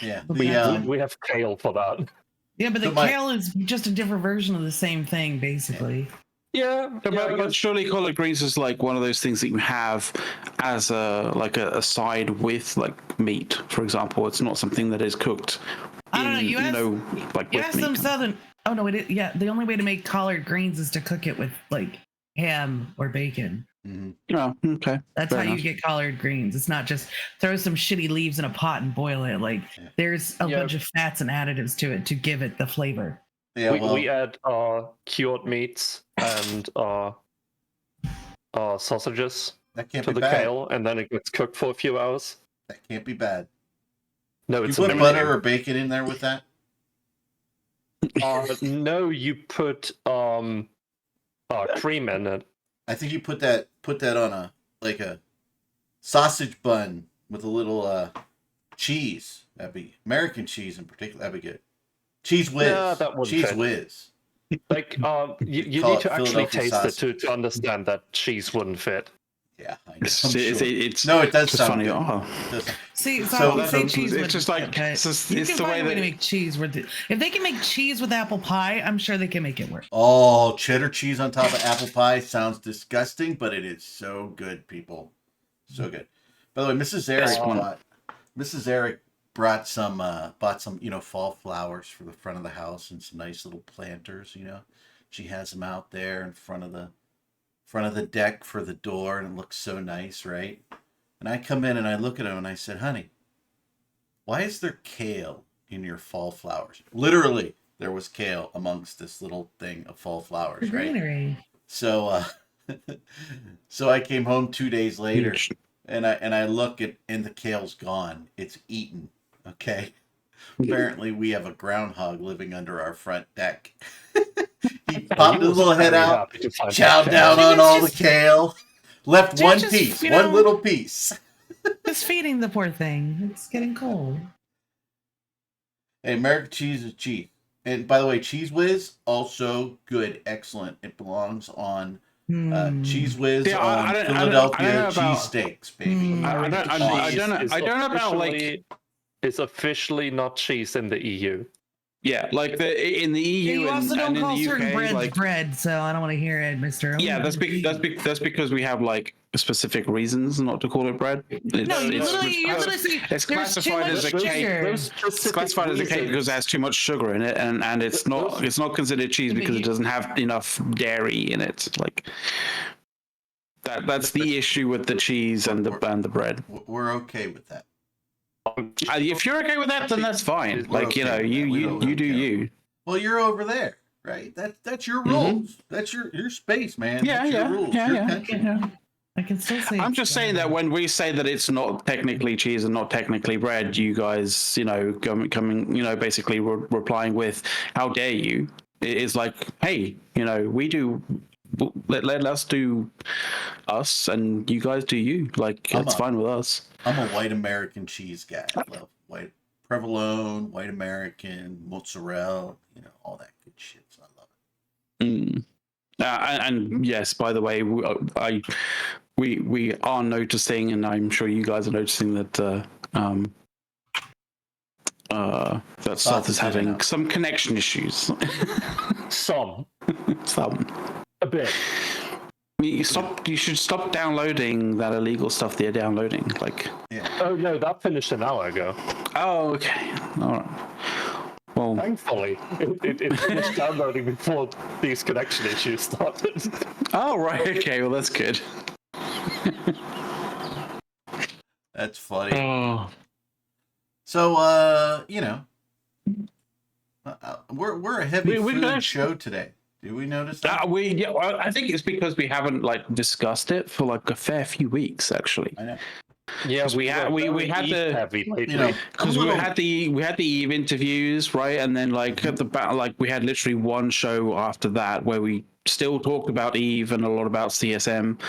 Yeah. We have We have kale for that. Yeah, but the So my- kale is just a different version of the same thing, basically. Yeah, but surely collard greens is like one of those things that you have as a side with like meat, for example. It's not something that is cooked. I don't know. You asked, like you with asked meat. them southern. Oh no, yeah. The only way to make collard greens is to cook it with like ham or bacon. Mm-hmm. Oh, okay. That's Fair how you enough. get collard greens. It's not just throw some shitty leaves in a pot and boil it. Like there's a bunch of fats and additives to it to give it the flavor. Yeah. we add cured meats and sausages that can't to be the bad. kale, and then it gets cooked for a few hours. That can't be bad. No, You it's put amazing. butter or bacon in there with that? No, you put cream in it. I think you put that on a sausage bun with a little cheese. That'd be American cheese in particular. That'd be good. Cheese whiz. Yeah, that would cheese fit. whiz. Like you Call need it to actually Philadelphia taste sausage. it to understand that cheese wouldn't fit. Yeah, I know. It's No, it does just sound funny. good. Oh. It does. See, So so say cheese. it's with just like it, but it's, just, you it's can the way find a way to that make cheese with it. If they can make cheese with apple pie, I'm sure they can make it work. Oh, cheddar cheese on top of apple pie sounds disgusting, but it is so good, people. So good. By the way, Mrs. Eric bought some, fall flowers for the front of the house and some nice little planters, She has them out there in front of the deck for the door, and it looks so nice, right? And I come in and I look at them and I said, honey, why is there kale in your fall flowers? Literally, there was kale amongst this little thing of fall flowers, right? Greenery. So, so I came home 2 days later, and I look and the kale's gone. It's eaten. Okay. Apparently, we have a groundhog living under our front deck. He popped his little head out, chowed down on all the kale, left one piece, one little piece. Just feeding the poor thing. It's getting cold. Hey, American cheese is cheap. And by the way, Cheese Whiz, also good, excellent. It belongs on Cheese Whiz on Philadelphia cheesesteaks, baby. I don't know about like it's officially not cheese in the EU. Yeah, like in the EU you also and don't in call the certain UK, breads like, bread, so I don't want to hear it, Mister. Yeah, that's because we have like specific reasons not to call it bread. You literally say it's classified as a cake. It's classified as a cake because it has too much sugar in it, and it's not considered cheese because it doesn't have enough dairy in it. Like that's the issue with the cheese and the bread. We're okay with that. If you're okay with that, then that's fine. Like you do you. Well, you're over there, right? That's your rules. That's your space, man. That's your rules. I can still say. I'm just saying that when we say that it's not technically cheese and not technically bread, you guys, coming, basically replying with, "How dare you?" It is like, hey, we do. Let us do us, and you guys do you. Like that's fine with us. I'm a white American cheese guy. I love white provolone, white American, mozzarella, all that good shit. So I love it. And yes, by the way, we are noticing, and I'm sure you guys are noticing that that Salt is is in and having out. some connection issues. Some. Some. A bit. You should stop downloading that illegal stuff they're downloading. Like. Yeah. Oh no, that finished an hour ago. Oh, okay. All right. Well, Thankfully, it finished downloading before these connection issues started. oh right. Okay. Well, that's good. That's funny. Oh. So, you know, we're a heavy We food guys- show today. Do we notice that? I think it's because we haven't like discussed it for like a fair few weeks, actually. I know. Yeah, we had the heavy lately. You know, because I'm a we little- had the Eve interviews, right? And then like at the back, like we had literally one show after that where we still talked about Eve and a lot about CSM,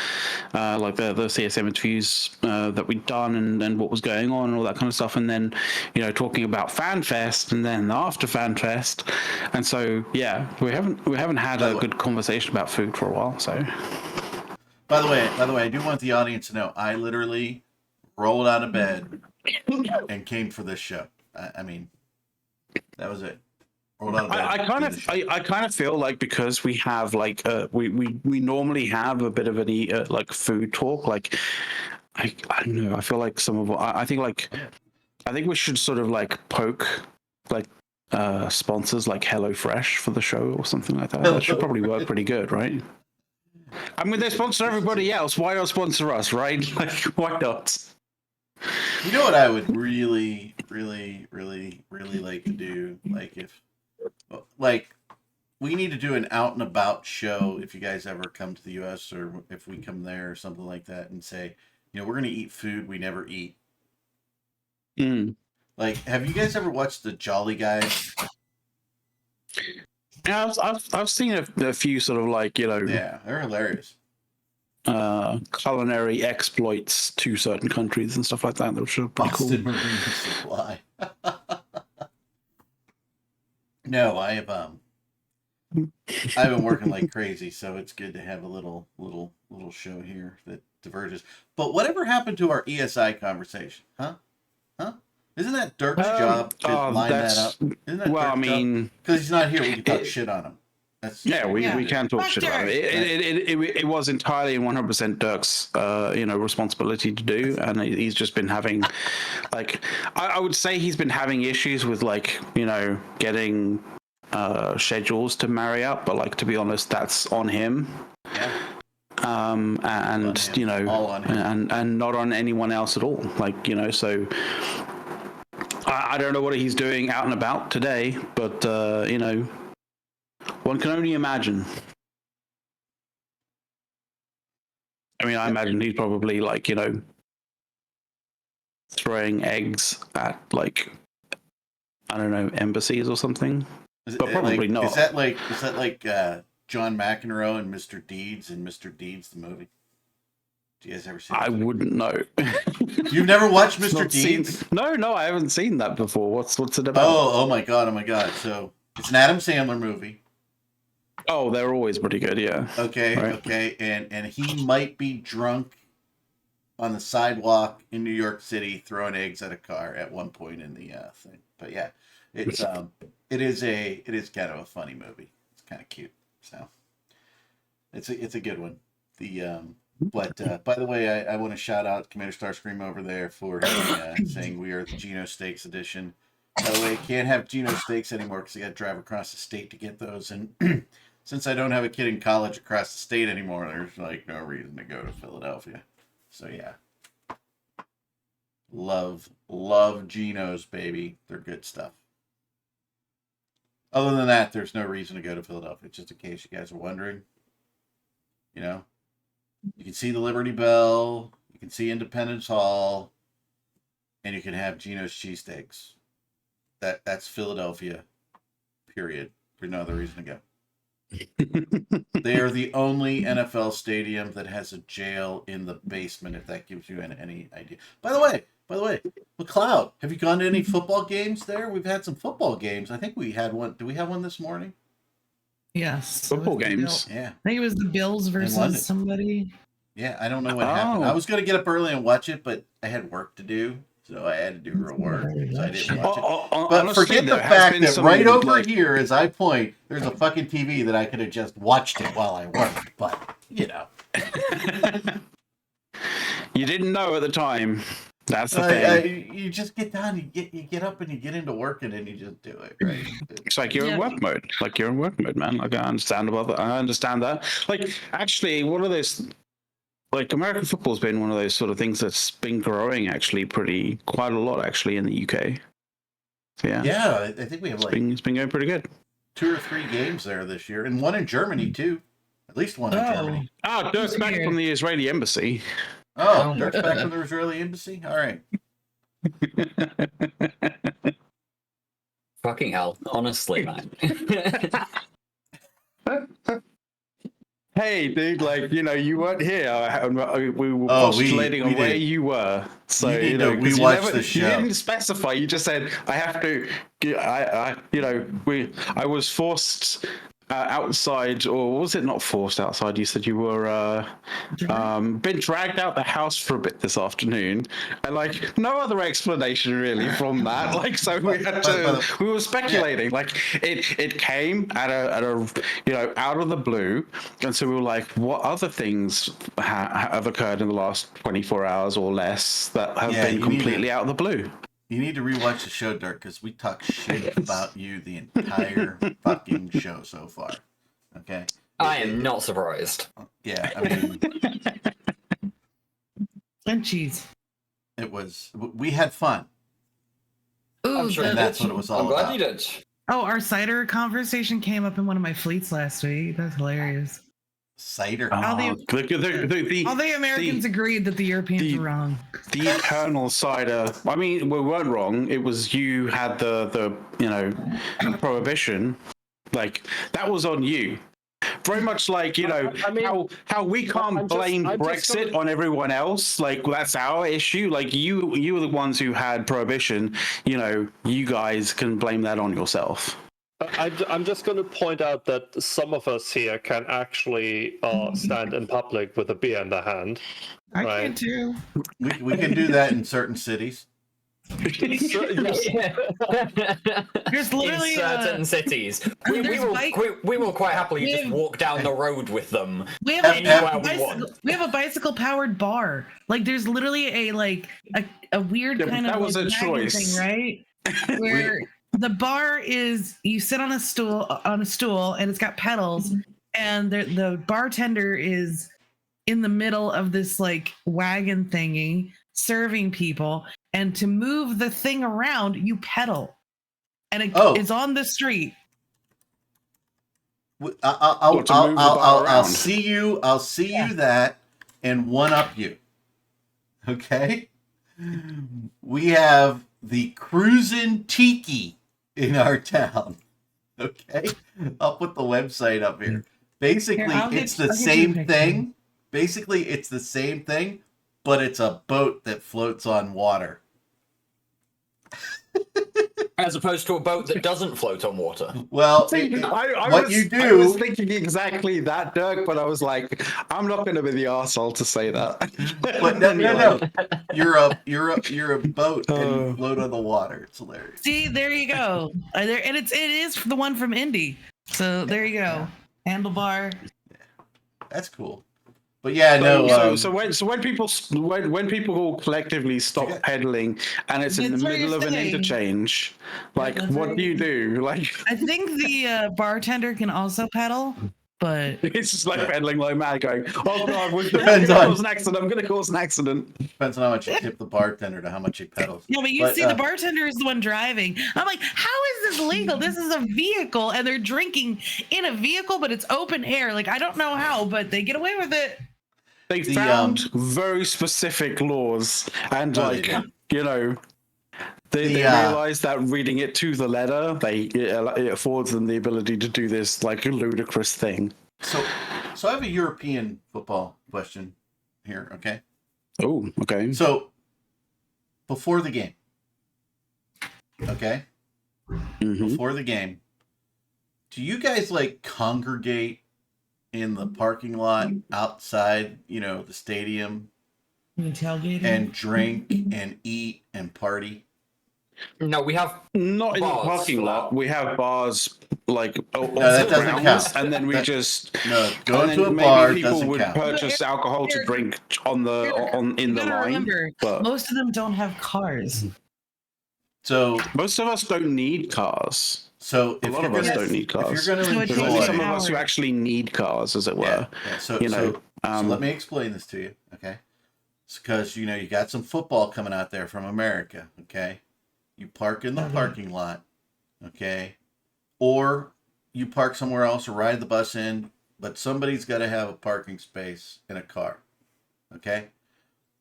like the CSM interviews that we'd done and what was going on and all that kind of stuff. And then, you know, talking about FanFest and then after FanFest. And so, yeah, we haven't had a good conversation about food for a while. So, By the way, I do want the audience to know I literally rolled out of bed and came for this show. I mean, that was it. Rolled out of bed. I kind of feel like because we have like we normally have a bit of an like food talk. Like I don't know. I feel like some of I think we should sort of like poke like sponsors like HelloFresh for the show or something like that. That should probably work pretty good, right? I mean, they sponsor everybody else. Why not sponsor us, right? Like, why not? You know what I would really like to do? Like we need to do an out and about show if you guys ever come to the US or if we come there or something like that and say, you know, we're going to eat food we never eat. Mm. Like, have you guys ever watched the Jolly Guys? Yeah, I've seen a few sort of like, you know, Yeah, they're hilarious. culinary exploits to certain countries and stuff like that, which are pretty Boston cool. Marine Supply. No, I've been working like crazy, so it's good to have a little show here that diverges. But whatever happened to our ESI conversation? Huh? Isn't that Dirk's job to line that up? Isn't that well, I Dirk's mean, because he's not here, we can talk shit on him. That's we can talk shit about it. It was entirely 100% Dirk's you know, responsibility to do, and he's just been having like I would say he's been having issues with like, you know, getting schedules to marry up, but like to be honest, that's on him. Yeah. And you know, all on him. and not on anyone else at all. Like, you know, so I don't know what he's doing out and about today, but you know, one can only imagine. I mean, I imagine he's probably like, you know, throwing eggs at like, I don't know, embassies or something. But probably not. Is that like John McEnroe and Mr. Deeds and Mr. Deeds the movie? Do you guys ever see that? I wouldn't know. You've never watched Mr. Not Deeds? seen- No, I haven't seen that before. What's it about? Oh my god. So it's an Adam Sandler movie. Oh, they're always pretty good, yeah. Okay, Right. okay. And he might be drunk on the sidewalk in New York City throwing eggs at a car at one point in the thing. But yeah, it is kind of a funny movie. It's kind of cute. So it's a good one. But by the way, I want to shout out Commander Starscream over there for saying we are the Geno Steaks edition. By the way, can't have Geno Steaks anymore because I got to drive across the state to get those. And since I don't have a kid in college across the state anymore, there's like no reason to go to Philadelphia. So yeah, love Geno's, baby. They're good stuff. Other than that, there's no reason to go to Philadelphia. Just in case you guys are wondering, you know. You can see the Liberty Bell, you can see Independence Hall, and you can have Geno's cheesesteaks. That's Philadelphia, period. There's no other reason to go. They are the only NFL stadium that has a jail in the basement, if that gives you any idea. By the way, McLeod, have you gone to any football games there? We've had some football games. I think we had one. Did we have one this morning? Yes. Football games. Yeah. I think it was the Bills London. versus somebody. Yeah, I don't know what happened. I Oh. was going to get up early and watch it, but I had work to do, so I had to do real work, so I didn't watch it. But Honestly, forget the there has fact been that some, right over like- here, as I point, there's a fucking TV that I could have just watched it while I worked. But you know, you didn't know at the time. That's the thing. you just get down, you get up, and you get into work, and then you just do it, right? It's like you're in work mode. Like you're in work mode, man. Like I understand about that. I understand that. Like actually, one of those, like American football's been one of those sort of things that's been growing actually quite a lot actually in the UK. So, yeah. Yeah, I think we have It's been going pretty good. 2 or 3 games there this year, and one in Germany too. At least one in Germany. Oh, Dirk's back from the Israeli embassy. Oh, Dirk's back from the Israeli embassy. All right. Fucking hell, honestly, man. Hey, dude, like, you know, you weren't here. We were Oh, postulating we on where did. you were. So, You need you know, to 'cause rewatch the show. You didn't specify. You just said, I have to, you know, I was forced outside, or was it not forced outside? You said you were been dragged out the house for a bit this afternoon, and like no other explanation really from that. Like, so we had to, we were speculating. Like it came at a you know, out of the blue, and so we were like, what other things have occurred in the last 24 hours or less that have been completely out of the blue? You need to rewatch the show, Dirk, because we talk shit about you the entire fucking show so far. Okay? I am not surprised. Yeah, I mean... And cheese. It was... We had fun. Ooh, I'm sure And that's what it was all I'm glad about. you did. Oh, our cider conversation came up in one of my fleets last week. That's hilarious. Cider. All the The Americans agreed that the Europeans were wrong. The eternal cider. I mean, we weren't wrong. It was you had the you know, prohibition. Like that was on you. Very much like, you know, I mean, how we can't blame Brexit on everyone else. Like that's our issue. Like you were the ones who had prohibition. You know, you guys can blame that on yourself. I'm just going to point out that some of us here can actually stand in public with a beer in their hand. I can too. We can do that in certain cities. There's literally in certain cities. We will quite happily just walk down the road with them we have anywhere we want. We have a bicycle powered bar. Like there's literally a weird kind of that was like a wagon choice. thing, right? Where the bar is, you sit on a stool and it's got pedals, and the bartender is in the middle of this like wagon thingy serving people, and to move the thing around you pedal, and it's on the street. I'll see you that and one up you. Okay? We have the Cruisin' Tiki in our town. Okay? I'll put the website up here. Basically, it's the same thing. Basically, it's the same thing, but it's a boat that floats on water. As opposed to a boat that doesn't float on water. Well, I was thinking exactly that, Dirk, but I was like, I'm not going to be the arsehole to say that. But no. You're a boat and you float on the water. It's hilarious. See, there you go. And it is the one from Indy. So there you go. Handlebar. That's cool. But yeah, no. So when people collectively stop pedaling and it's in the middle of an interchange, like what do you do? Like I think the bartender can also pedal, but it's just like pedaling like mad, going, "Oh God, I'm Depends gonna on- cause an accident! I'm gonna cause an accident." Depends on how much you tip the bartender to how much he pedals. yeah, but you see, the bartender is the one driving. I'm like, how is this legal? This is a vehicle, and they're drinking in a vehicle, but it's open air. Like I don't know how, but they get away with it. They found very specific laws, and you know, they realized that reading it to the letter, it affords them the ability to do this like ludicrous thing. So I have a European football question here. Okay. Oh, okay. So before the game, okay, before the game, do you guys like congregate in the parking lot outside, the stadium tailgating and drink and eat and party? No, we have Not in the bars parking for lot. that. We have bars like off that the doesn't grounds, count. and then we That- just Going and to a then bar maybe people doesn't would count. purchase alcohol to Eric, drink in you the gotta line. remember, But most of them don't have cars. So most of us don't need cars. So A if lot you're of us gonna, don't need if you're cars. going to So it There's takes only enjoy, some of us who hour. actually need cars, as it were. yeah. So You let me explain this to you, okay? Because you got some football coming out there from America, okay? You park in the parking lot, okay? Or you park somewhere else or ride the bus in, but somebody's got to have a parking space in a car, okay?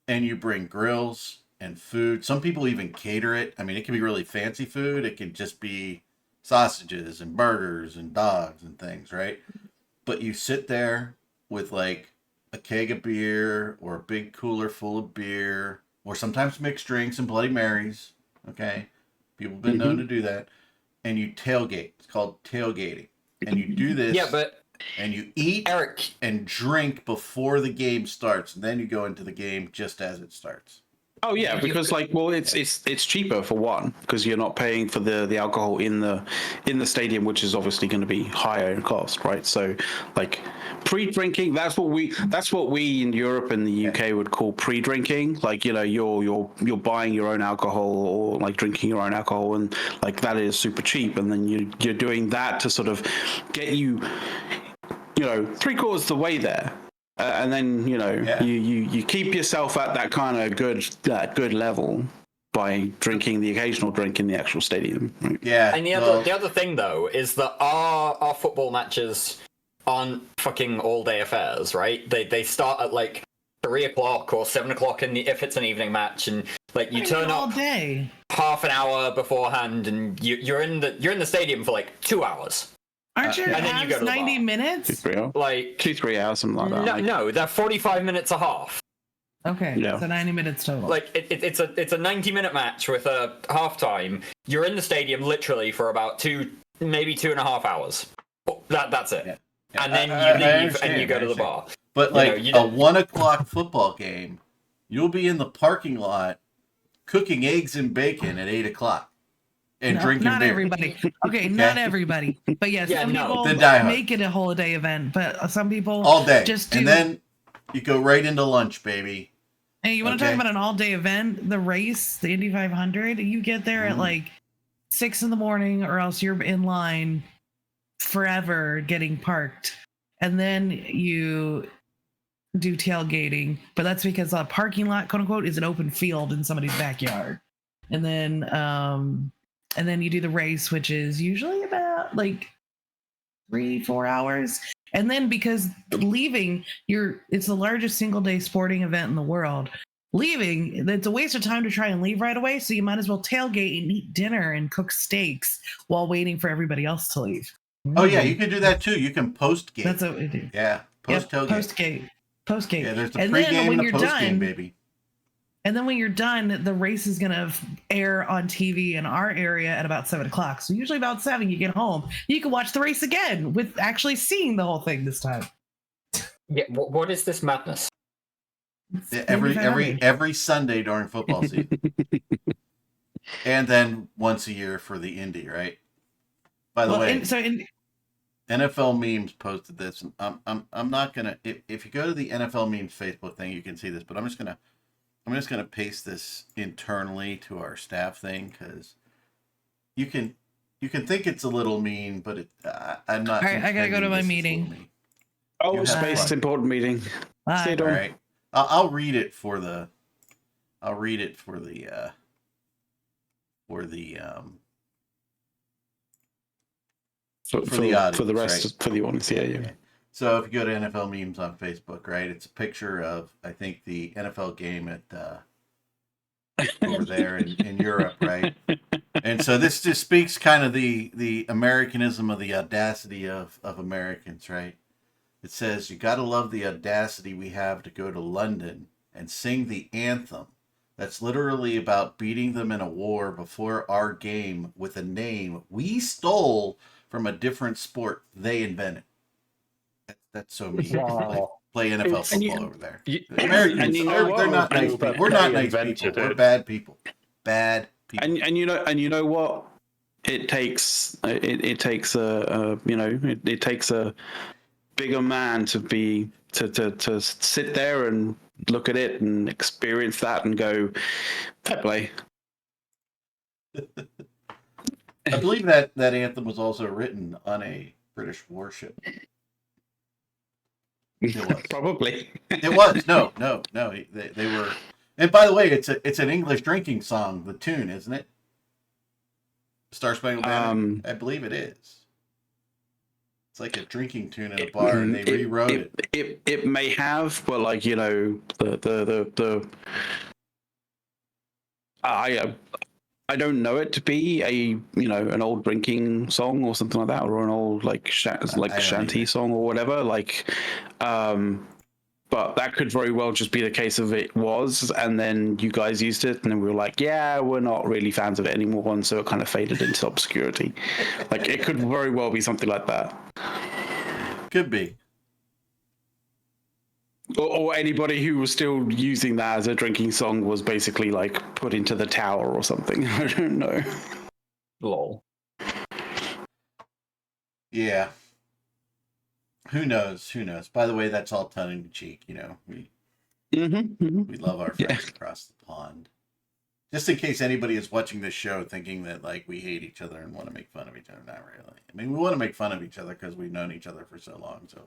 And you bring grills and food. Some people even cater it. I mean, it can be really fancy food. It can just be sausages and burgers and dogs and things, right? But you sit there with like a keg of beer or a big cooler full of beer or sometimes mixed drinks and Bloody Marys, okay? People have been known to do that. And you tailgate. It's called tailgating. And you do this. Yeah, but and you eat Eric, and drink before the game starts. And then you go into the game just as it starts. Oh yeah, because it's cheaper for one, because you're not paying for the alcohol in the stadium, which is obviously going to be higher in cost, right? So like pre-drinking, that's what we in Europe and the UK would call pre-drinking. Like you're buying your own alcohol or like drinking your own alcohol, and like that is super cheap, and then you're doing that to sort of get you 3/4 of the way there. And then you keep yourself at that kind of good level by drinking the occasional drink in the actual stadium. Right? Yeah. and the other thing though is that our football matches aren't fucking all day affairs, right? They start at like 3:00 or 7:00 if it's an evening match, and like you turn all up day. half an hour beforehand, and you're in the stadium for like 2 hours. Aren't your and then you go abs to the 90 bar. minutes? 2-3 hours. Like 2-3 hours, something like that. no, they're 45 minutes a half. Okay, Yeah. so 90 minutes total. Like it's a 90-minute match with a halftime. You're in the stadium literally for about maybe 2.5 hours. That's it. Yeah. And then I you leave understand, and you go I to the understand. bar. But like you a don't- 1:00 football game, you'll be in the parking lot cooking eggs and bacon at 8:00 and drinking not beer. everybody. Okay, not everybody. But yes, Yeah, some no. people The diehard. make it a whole day event, but some people All day. just do. And then you go right into lunch, baby. Hey, you want to talk about an all-day event? The race, the Indy 500. You get there at like 6 in the morning, or else you're in line forever getting parked, and then you do tailgating. But that's because a parking lot, quote unquote, is an open field in somebody's backyard, and then you do the race, which is usually about like 3-4 hours. And then because leaving, it's the largest single day sporting event in the world. Leaving, it's a waste of time to try and leave right away. So you might as well tailgate and eat dinner and cook steaks while waiting for everybody else to leave. Oh yeah, you can do that too. You can post gate. That's what we do. Yeah, tailgate. Post gate. Yeah, there's the And pregame then when and the you're post done, game, baby. and then when you're done, the race is going to air on TV in our area at about 7:00. So usually about 7, you get home. You can watch the race again with actually seeing the whole thing this time. Yeah, what is this madness? Yeah, every Sunday during football season, and then once a year for the Indy, right? By the way, NFL memes posted this, and I'm not gonna. If you go to the NFL memes Facebook thing, you can see this, but I'm just gonna paste this internally to our staff thing, because you can think it's a little mean, but I'm not. All right, I gotta go to my meeting. Oh, space important meeting. Bye. All right, I'll read it for the for the audience, for the rest, right? for the audience. Yeah. Okay. So if you go to NFL memes on Facebook, right, it's a picture of, I think, the NFL game at over there in Europe, right? And so this just speaks kind of the Americanism of the audacity of Americans, right? It says, you got to love the audacity we have to go to London and sing the anthem. That's literally about beating them in a war before our game with a name we stole from a different sport they invented. That's so mean. Wow. Play NFL It's- football over there. You- Americans, and you know they're not what? nice That people. We're not they nice people. invented We're it. bad people. Bad people. And you know what? It takes it takes it takes a bigger man to sit there and look at it and experience that and go, fair play. I believe that anthem was also written on a British warship. It was. Probably. It was. No. They were. And by the way, it's an English drinking song. The tune, isn't it? Star Spangled Banner. I believe it is. It's like a drinking tune in a bar, and they rewrote it. It may have, but like the I don't know it to be an old drinking song or something like that, or an old shanty song or whatever. But that could very well just be the case of it was, and then you guys used it, and then we were like, yeah, we're not really fans of it anymore, and so it kind of faded into obscurity. It could very well be something like that. Could be. Or anybody who was still using that as a drinking song was basically put into the tower or something. I don't know. Lol. Yeah. Who knows? By the way, that's all tongue in cheek. We love our friends across the pond. Just in case anybody is watching this show thinking that we hate each other and want to make fun of each other, not really. I mean, we want to make fun of each other because we've known each other for so long. So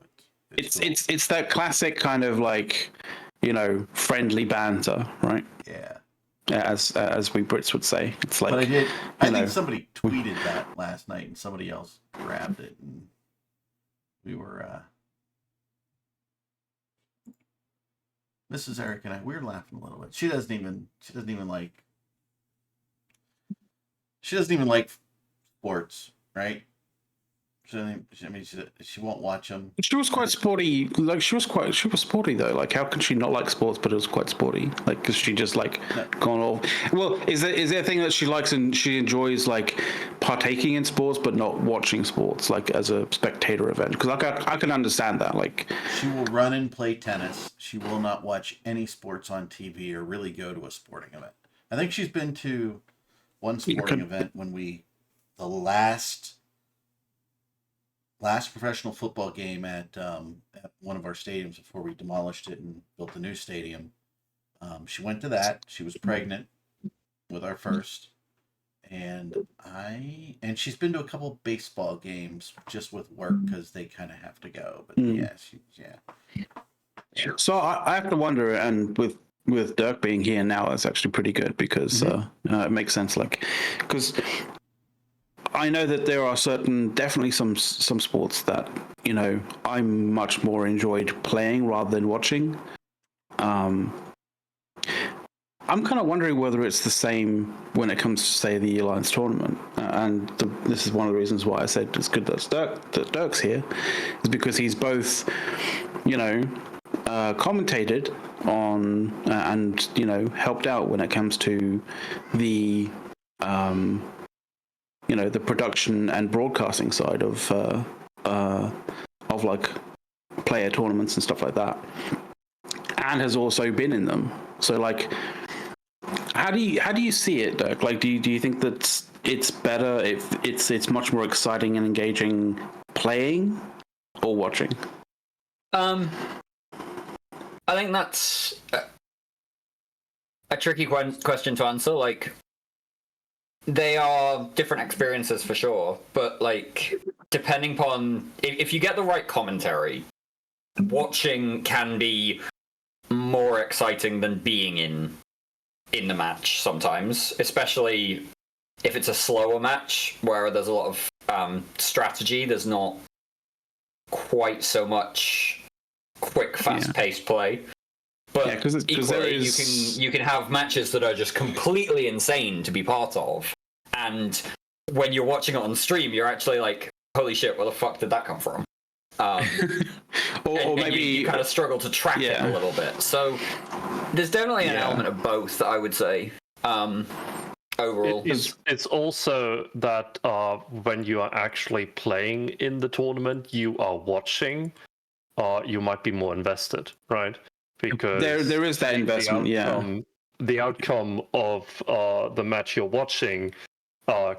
it's cool. It's that classic kind of friendly banter, right? Yeah. As we Brits would say. It's But I think somebody tweeted that last night and somebody else grabbed it, and we were Mrs. Erik and we were laughing a little bit. She doesn't even like sports, right? She won't watch them. She was quite sporty. She was sporty though. How can she not like sports? But it was quite sporty. Because she just gone off. Well, is there a thing that she likes and she enjoys partaking in sports, but not watching sports as a spectator event? Because I can understand that. She will run and play tennis. She will not watch any sports on TV or really go to a sporting event. I think she's been to one sporting event when the last professional football game at one of our stadiums before we demolished it and built a new stadium. She went to that. She was pregnant with our first, and she's been to a couple baseball games just with work because they kind of have to go. But yeah. So I have to wonder, and with Dirk being here now, it's actually pretty good because it makes sense. Because I know that there are definitely some sports that I much more enjoyed playing rather than watching. I'm kind of wondering whether it's the same when it comes to, say, the Alliance tournament. This is one of the reasons why I said it's good that Dirk's here, is because he's both, commentated on and helped out when it comes to the the production and broadcasting side of player tournaments and stuff like that, and has also been in them. So how do you see it, Dirk? Do you think that it's better if it's much more exciting and engaging playing or watching? I think that's a tricky question to answer. They are different experiences for sure, but depending upon if you get the right commentary, watching can be more exciting than being in the match sometimes, especially if it's a slower match where there's a lot of strategy. There's not quite so much quick, fast-paced play. But equally, you can have matches that are just completely insane to be part of, and when you're watching it on stream, you're actually like, "Holy shit, where the fuck did that come from?" Or maybe you kind of struggle to track it a little bit. So there's definitely an element of both, I would say. Overall, it's also that when you are actually playing in the tournament, you are watching. you might be more invested, right? Because there is that investment, the outcome of the match you're watching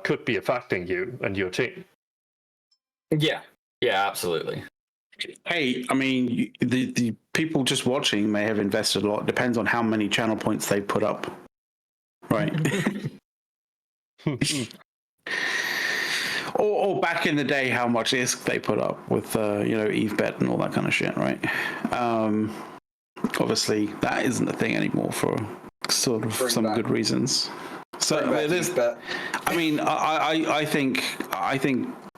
could be affecting you and your team. Yeah, absolutely. Hey, I mean, the people just watching may have invested a lot. Depends on how many channel points they put up, right? or back in the day, how much ISK they put up with, Eve Bet and all that kind of shit, right? Obviously, that isn't a thing anymore for sort of some good reasons. So it is. I mean, I think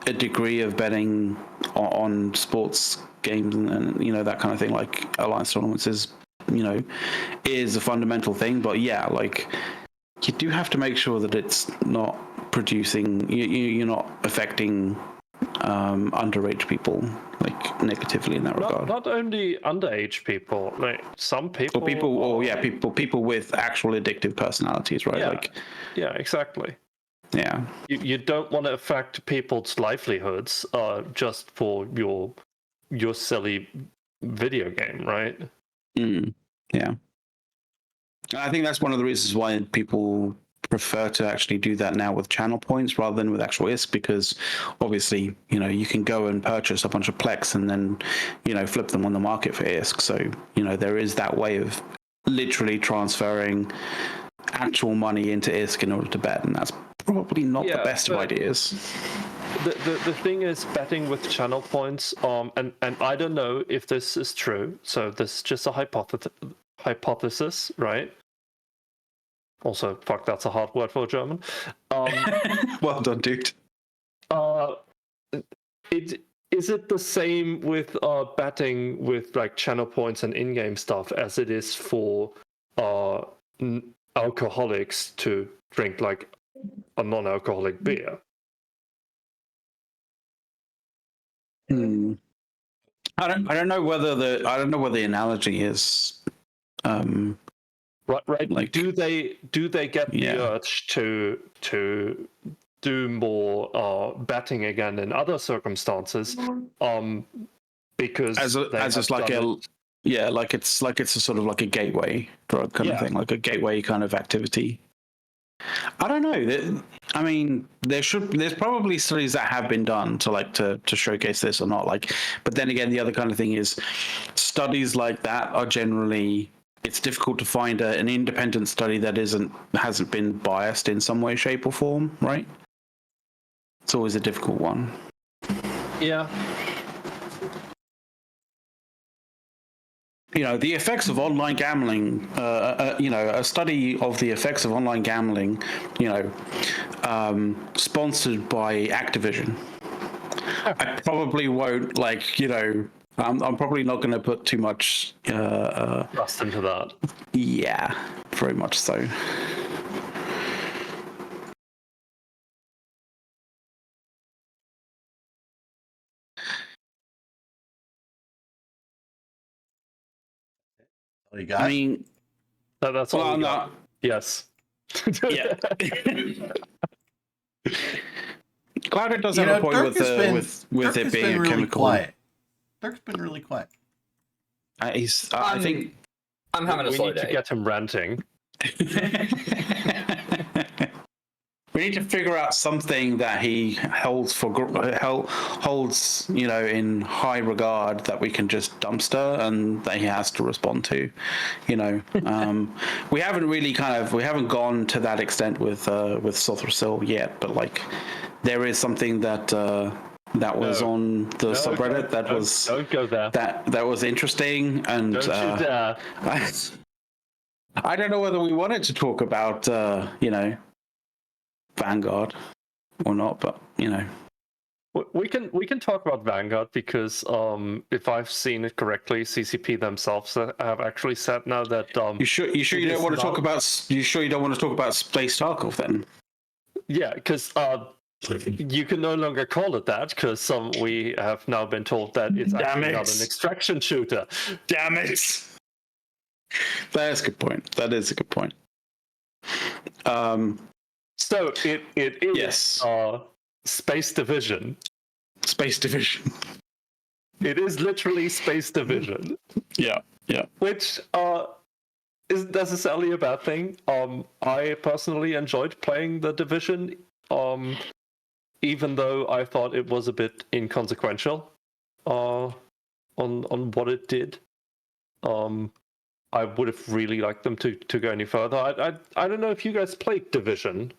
a degree of betting on sports games and that kind of thing, like alliance tournaments, is a fundamental thing. But yeah, like you do have to make sure that it's not producing. You're not affecting underage people like negatively in that regard. Not only underage people, like some people. People with actual addictive personalities, right? Yeah, exactly. Yeah. You don't want to affect people's livelihoods just for your silly video game, right? Yeah. I think that's one of the reasons why people prefer to actually do that now with channel points rather than with actual ISK, because obviously, you can go and purchase a bunch of Plex and then, flip them on the market for ISK. So, there is that way of literally transferring actual money into ISK in order to bet, and that's probably not the best of ideas. The thing is, betting with channel points, and I don't know if this is true, so this is just a hypothesis, right? Also, fuck, that's a hard word for German. Well done, dude. Is it the same with betting with like channel points and in-game stuff as it is for alcoholics to drink like a non-alcoholic beer? I don't know whether the analogy is right. Like, do they get the urge to do more betting again in other circumstances? Because as it's like it's a sort of like a gateway drug kind of thing, like a gateway kind of activity. I don't know. I mean, there's probably studies that have been done to showcase this or not. Like, but then again, the other kind of thing is studies like that are generally. It's difficult to find an independent study that hasn't been biased in some way, shape, or form, right? It's always a difficult one. Yeah. The effects of online gambling, a study of the effects of online gambling, sponsored by Activision. I probably won't, I'm probably not going to put too much trust into that. Yeah, very much so. Oh, you got? I mean, that's all we got. Yes. Yeah. Glad it does have a point Dirk with it being a really chemical. Quiet. Dirk's been really quiet. I think I'm having a slow day. We need to get him ranting. We need to figure out something that he holds in high regard that we can just dumpster and that he has to respond to. We haven't gone to that extent with Sothrasil yet, but there is something that was on the subreddit don't go there. that was interesting, and don't you dare. I don't know whether we wanted to talk about Vanguard or not, but we can talk about Vanguard because if I've seen it correctly, CCP themselves have actually said now that you sure you don't want to talk about Space Tarkov then? Yeah, because you can no longer call it that because we have now been told that it's actually not an extraction shooter. Damn it! That's a good point. That is a good point. So it is yes. Space Division. Space Division. It is literally Space Division. Yeah, yeah. Which isn't necessarily a bad thing. I personally enjoyed playing the Division, even though I thought it was a bit inconsequential on what it did. I would have really liked them to go any further. I don't know if you guys played Division.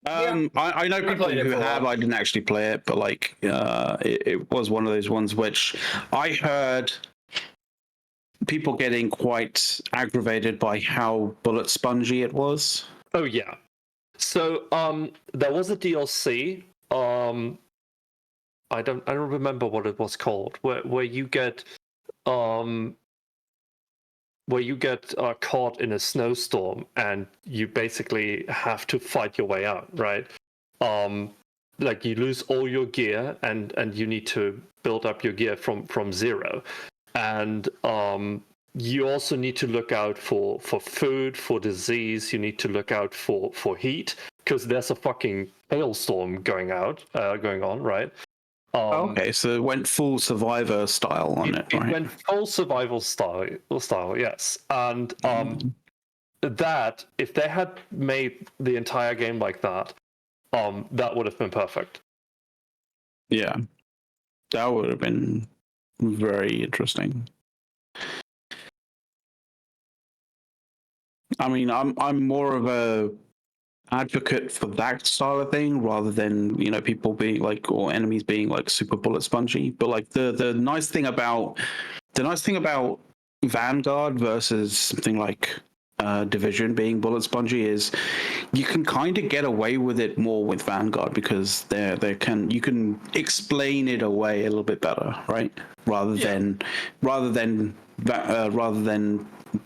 I know people played it who for a have. while. I didn't actually play it, but like, it was one of those ones which I heard people getting quite aggravated by how bullet spongy it was. Oh yeah. So there was a DLC. I don't remember what it was called. Where you get caught in a snowstorm and you basically have to fight your way out, right? Like you lose all your gear and you need to build up your gear from zero, and you also need to look out for food, for disease. You need to look out for heat because there's a fucking hailstorm going on, right? Okay, so it went full survivor style on it, right? It went full survival style, yes. And that if they had made the entire game like that, that would have been perfect. Yeah, that would have been very interesting. I mean, I'm more of a advocate for that style of thing rather than, you know, people being like, or enemies being like super bullet spongy. But like the nice thing about Vanguard versus something like Division being bullet spongy is you can kind of get away with it more with Vanguard because you can explain it away a little bit better, right? Rather than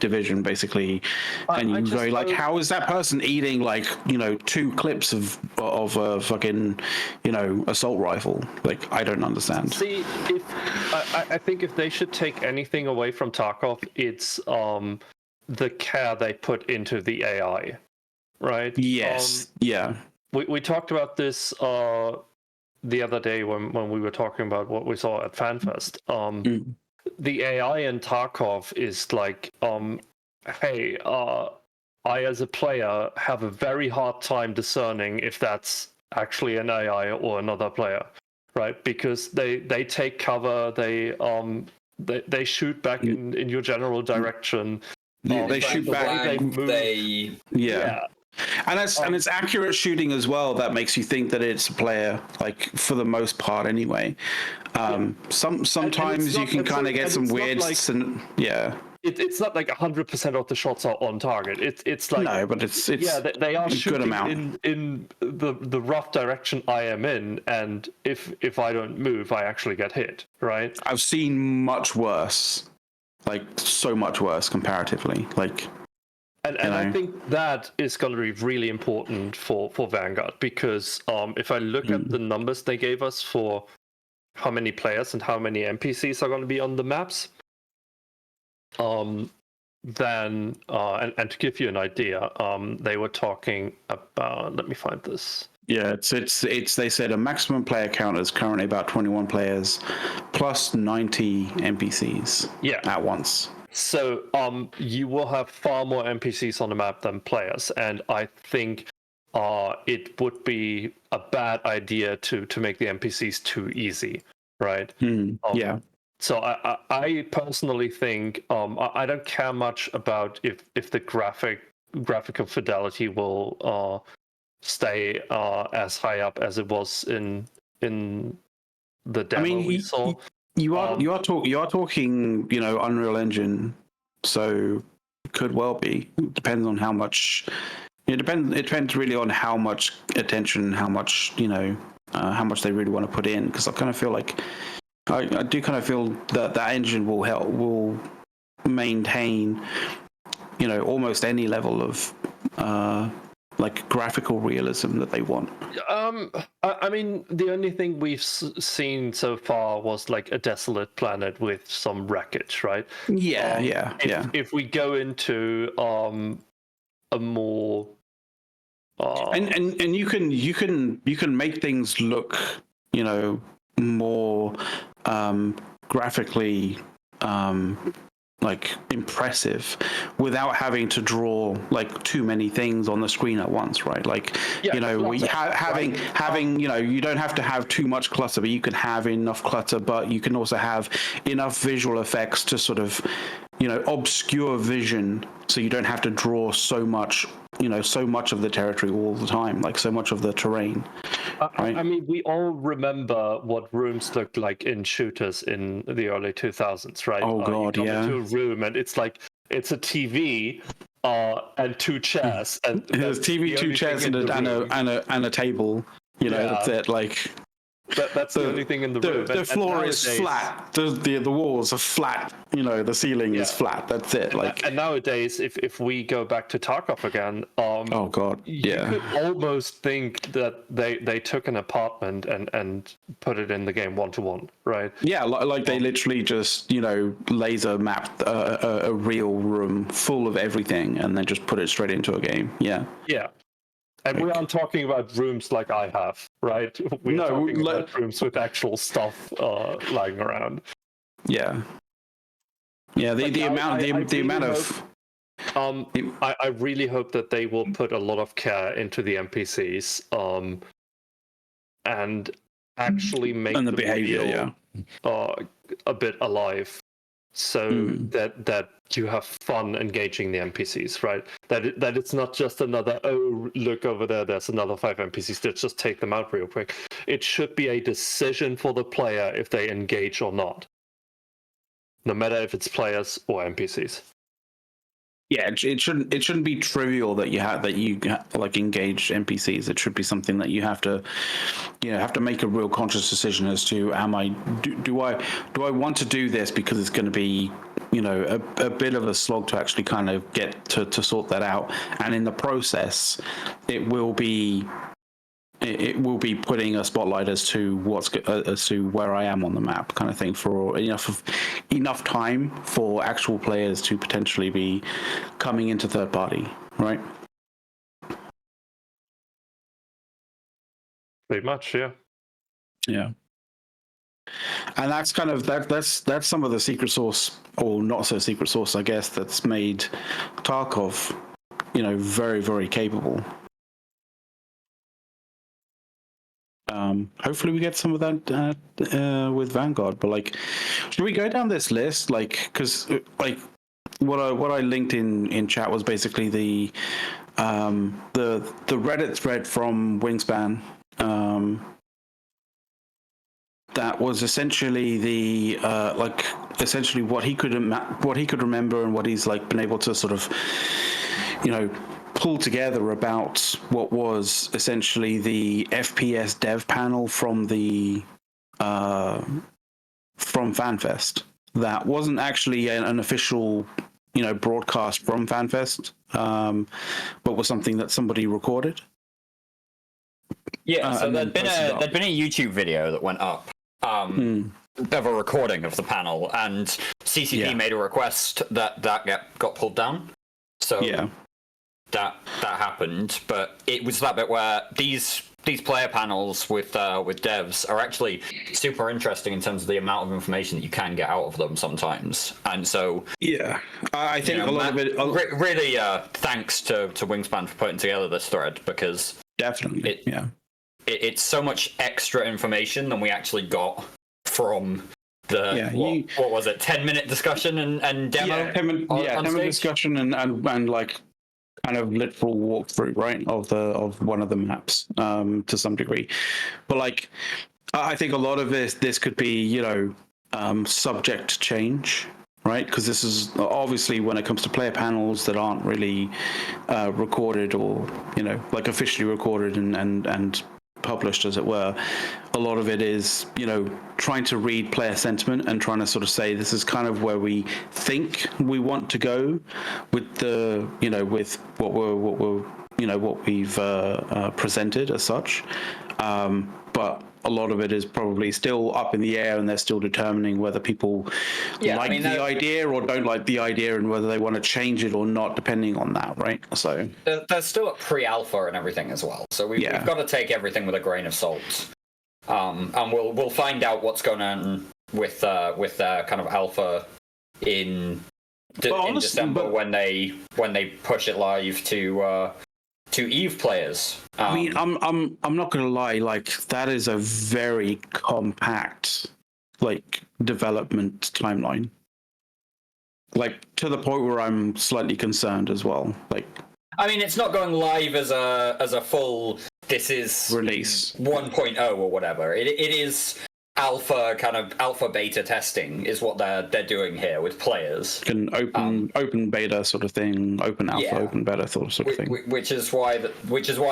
Division, basically. And you go like, how is that person eating like, you know, 2 clips of a fucking, you know, assault rifle? Like, I don't understand. See, I think if they should take anything away from Tarkov, it's the care they put into the AI, right? Yes. Yeah. We talked about this the other day when we were talking about what we saw at FanFest. The AI in Tarkov is like, hey, I as a player have a very hard time discerning if that's actually an AI or another player, right? Because they take cover, they shoot back in your general direction. They shoot back. Yeah. And it's accurate shooting as well. That makes you think that it's a player, like for the most part, anyway. Sometimes you can kind of get some weird, It's not like 100% of the shots are on target. It's like no, but it's they are a shooting good amount in the rough direction I am in, and if I don't move, I actually get hit. Right? I've seen much worse, like so much worse comparatively, like. And I think that is going to be really important for Vanguard because if I look at the numbers they gave us for how many players and how many NPCs are going to be on the maps, then and to give you an idea, they were talking about. Let me find this. Yeah, it's they said a maximum player count is currently about 21 players plus 90 NPCs at once. So you will have far more NPCs on the map than players, and I think it would be a bad idea to make the NPCs too easy, right? Yeah. So I personally think I don't care much about if the graphical fidelity will stay as high up as it was in the demo we saw. You are talking, you know, Unreal Engine, so it could well be. It depends on how much. It depends really on how much attention, how much, you know, how much they really want to put in. Because I kind of feel like I do kind of feel that that engine will maintain, you know, almost any level of like graphical realism that they want. I mean, the only thing we've seen so far was like a desolate planet with some wreckage, right? Yeah. If we go into a more and you can make things look, you know, more graphically like impressive without having to draw like too many things on the screen at once, right? Like, Yeah, you know, we having you know, you don't have to have too much clutter, but you can have enough clutter, but you can also have enough visual effects to sort of, you know, obscure vision, so you don't have to draw so much, you know, so much of the territory all the time, like so much of the terrain. Right? I mean, we all remember what rooms looked like in shooters in the early 2000s, right? Oh God, you come yeah. into a room and it's like it's a TV and two chairs, and There's that's TV, the two only chairs, thing and in the room. a table. You know, Yeah. that's it. Like That's the only thing in the room. The floor is flat. The walls are flat. You know, the ceiling is flat. That's it. And nowadays, if we go back to Tarkov again, oh God, yeah. you could almost think that they took an apartment and put it in the game 1-to-1, right? Yeah, like they literally just, you know, laser mapped a real room full of everything and then just put it straight into a game. Yeah. Yeah. And we aren't talking about rooms like I have, right? We're talking about rooms with actual stuff lying around. Yeah. Yeah, the amount of I really hope that they will put a lot of care into the NPCs and actually make the behavior a bit alive, so that you have fun engaging the NPCs, right? That it's not just another, oh, look over there, there's another 5 NPCs, let's just take them out real quick. It should be a decision for the player if they engage or not, no matter if it's players or NPCs. Yeah, it shouldn't be trivial that you like engaged NPCs. It should be something that you have to make a real conscious decision as to do I want to do this because it's going to be, you know, a bit of a slog to actually kind of get to sort that out, and in the process it will be putting a spotlight as to where I am on the map, kind of thing, for enough time for actual players to potentially be coming into third party, right? Pretty much, yeah. Yeah. And that's kind of that's some of the secret sauce, or not so secret sauce, I guess, that's made Tarkov, you know, very, very capable. Hopefully we get some of that with Vanguard, but like, should we go down this list? Like, because like what I linked in chat was basically the Reddit thread from Wingspan. That was essentially the essentially what he could remember and what he's like been able to sort of, you know, pull together about what was essentially the FPS dev panel from the from FanFest. That wasn't actually an official, you know, broadcast from FanFest, but was something that somebody recorded. Yeah, so there'd been a YouTube video that went up of a recording of the panel, and CCP made a request that got pulled down. So yeah. That happened, but it was that bit where these player panels with devs are actually super interesting in terms of the amount of information that you can get out of them sometimes. And so yeah, I think a lot of it really thanks to Wingspan for putting together this thread, because definitely it's so much extra information than we actually got from the what was it, 10-minute discussion and demo? Yeah, 10-minute discussion and like kind of literal walkthrough, right, of one of the maps to some degree. But like, I think a lot of this could be, you know, subject to change, right? Because this is obviously, when it comes to player panels that aren't really recorded, or, you know, like officially recorded and published, as it were, a lot of it is, you know, trying to read player sentiment and trying to sort of say, this is kind of where we think we want to go with the, you know, with what we've presented as such, but a lot of it is probably still up in the air, and they're still determining whether people the idea or don't like the idea, and whether they want to change it or not, depending on that, right? So there's still a pre-alpha and everything as well, so we've got to take everything with a grain of salt. and we'll find out what's going on with their kind of alpha in December when they push it live to Eve players. I mean, I'm not gonna lie, like that is a very compact like development timeline. Like to the point where I'm slightly concerned as well. Like, I mean, it's not going live as a full. This is release 1.0 or whatever. It is alpha beta testing is what they're doing here with players. An open beta sort of thing, open alpha, open beta sort of thing. Which is why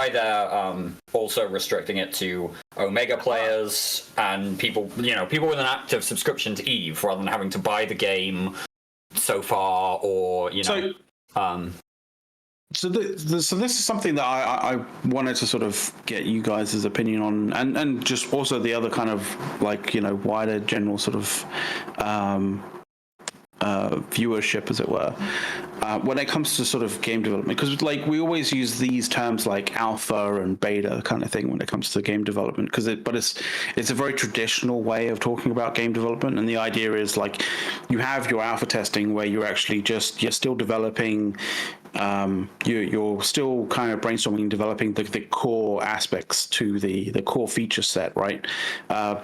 they're also restricting it to Omega players and people with an active subscription to Eve rather than having to buy the game so far or So this is something that I wanted to sort of get you guys' opinion on, and just also the other kind of like wider general sort of viewership, as it were, when it comes to sort of game development, because like we always use these terms like alpha and beta kind of thing when it comes to game development, but it's a very traditional way of talking about game development, and the idea is like you have your alpha testing where you're actually you're still developing. You're still kind of brainstorming and developing the core aspects to the core feature set, right?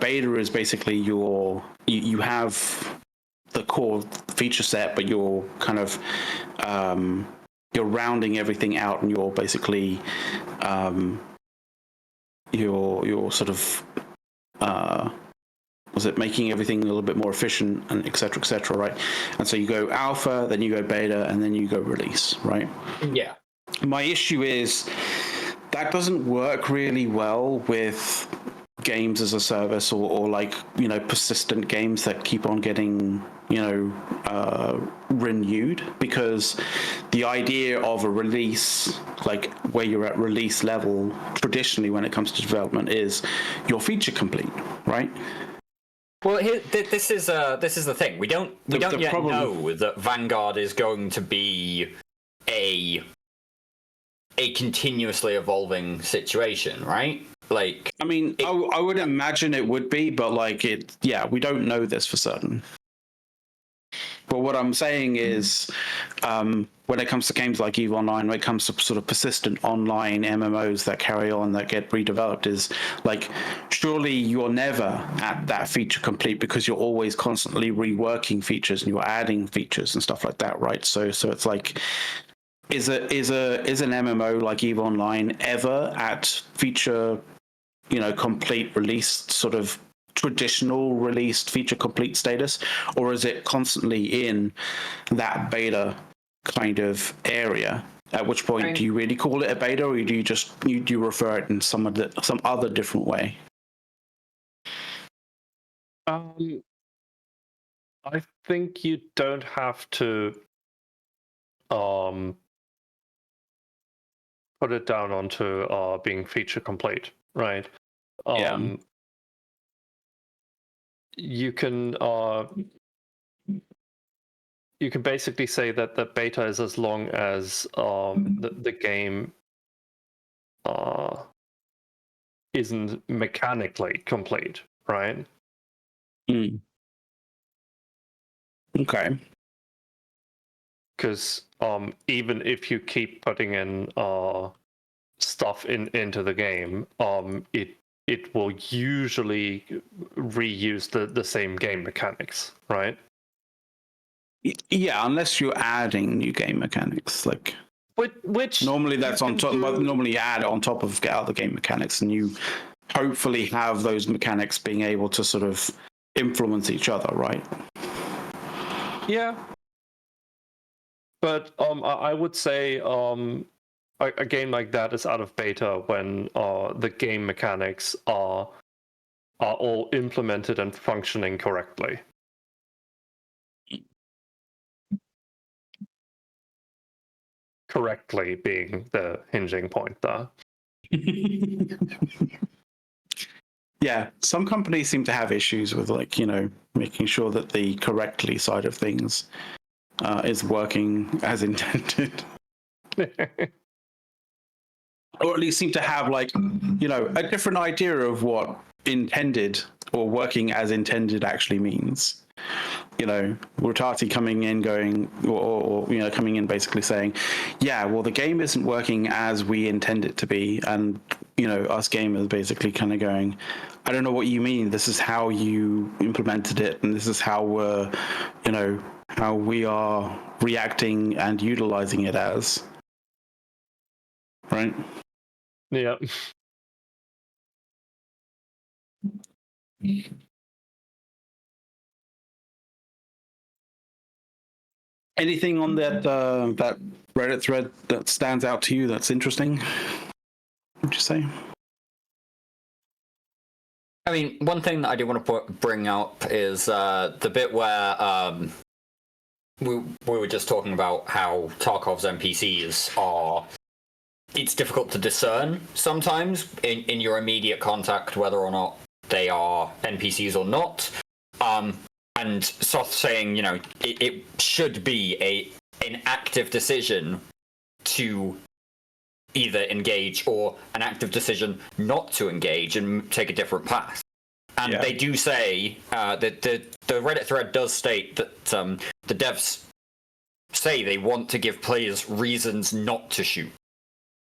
Beta is basically you have the core feature set, but you're kind of you're rounding everything out, and you're basically you're sort of making everything a little bit more efficient, and et cetera, right? And so you go alpha, then you go beta, and then you go release, right? Yeah. My issue is that doesn't work really well with games as a service or like, persistent games that keep on getting, renewed, because the idea of a release, like where you're at release level, traditionally when it comes to development, is you're feature complete, right? Well, this is the thing. We don't yet know that Vanguard is going to be a continuously evolving situation, right? Like, I mean, I would imagine it would be, but like we don't know this for certain. But what I'm saying is, when it comes to games like EVE Online, when it comes to sort of persistent online MMOs that carry on, that get redeveloped, is like, surely you're never at that feature complete, because you're always constantly reworking features and you're adding features and stuff like that, right? So it's like, is an MMO like EVE Online ever at feature, complete release, sort of traditional released feature complete status, or is it constantly in that beta kind of area? At which point, do you really call it a beta, or do you just you refer it in some other different way? I think you don't have to put it down onto being feature complete, right? You can basically say that the beta is as long as the game isn't mechanically complete, right? Okay. Because even if you keep putting in stuff into the game, it will usually reuse the same game mechanics, right? Yeah, unless you're adding new game mechanics, like which normally that's on top. Normally you add it on top of other game mechanics, and you hopefully have those mechanics being able to sort of influence each other, right? Yeah, but I would say a game like that is out of beta when the game mechanics are all implemented and functioning correctly. Correctly being the hinging point there. Yeah, some companies seem to have issues with, like, making sure that the correctly side of things is working as intended. Or at least seem to have, like, a different idea of what intended or working as intended actually means. You know, Rotati coming in going, or you know, coming in basically saying, yeah, well, the game isn't working as we intend it to be. And, you know, us gamers basically kind of going, I don't know what you mean. This is how you implemented it. And this is how we're, you know, how we are reacting and utilizing it as. Right? Yeah. Anything on that that Reddit thread that stands out to you that's interesting? Would you say? I mean, one thing that I do want to bring up is the bit where we were just talking about how Tarkov's NPCs are. It's difficult to discern sometimes in your immediate contact whether or not they are NPCs or not. And Soth saying, you know, it should be an active decision to either engage or an active decision not to engage and take a different path. And they do say that the Reddit thread does state that the devs say they want to give players reasons not to shoot,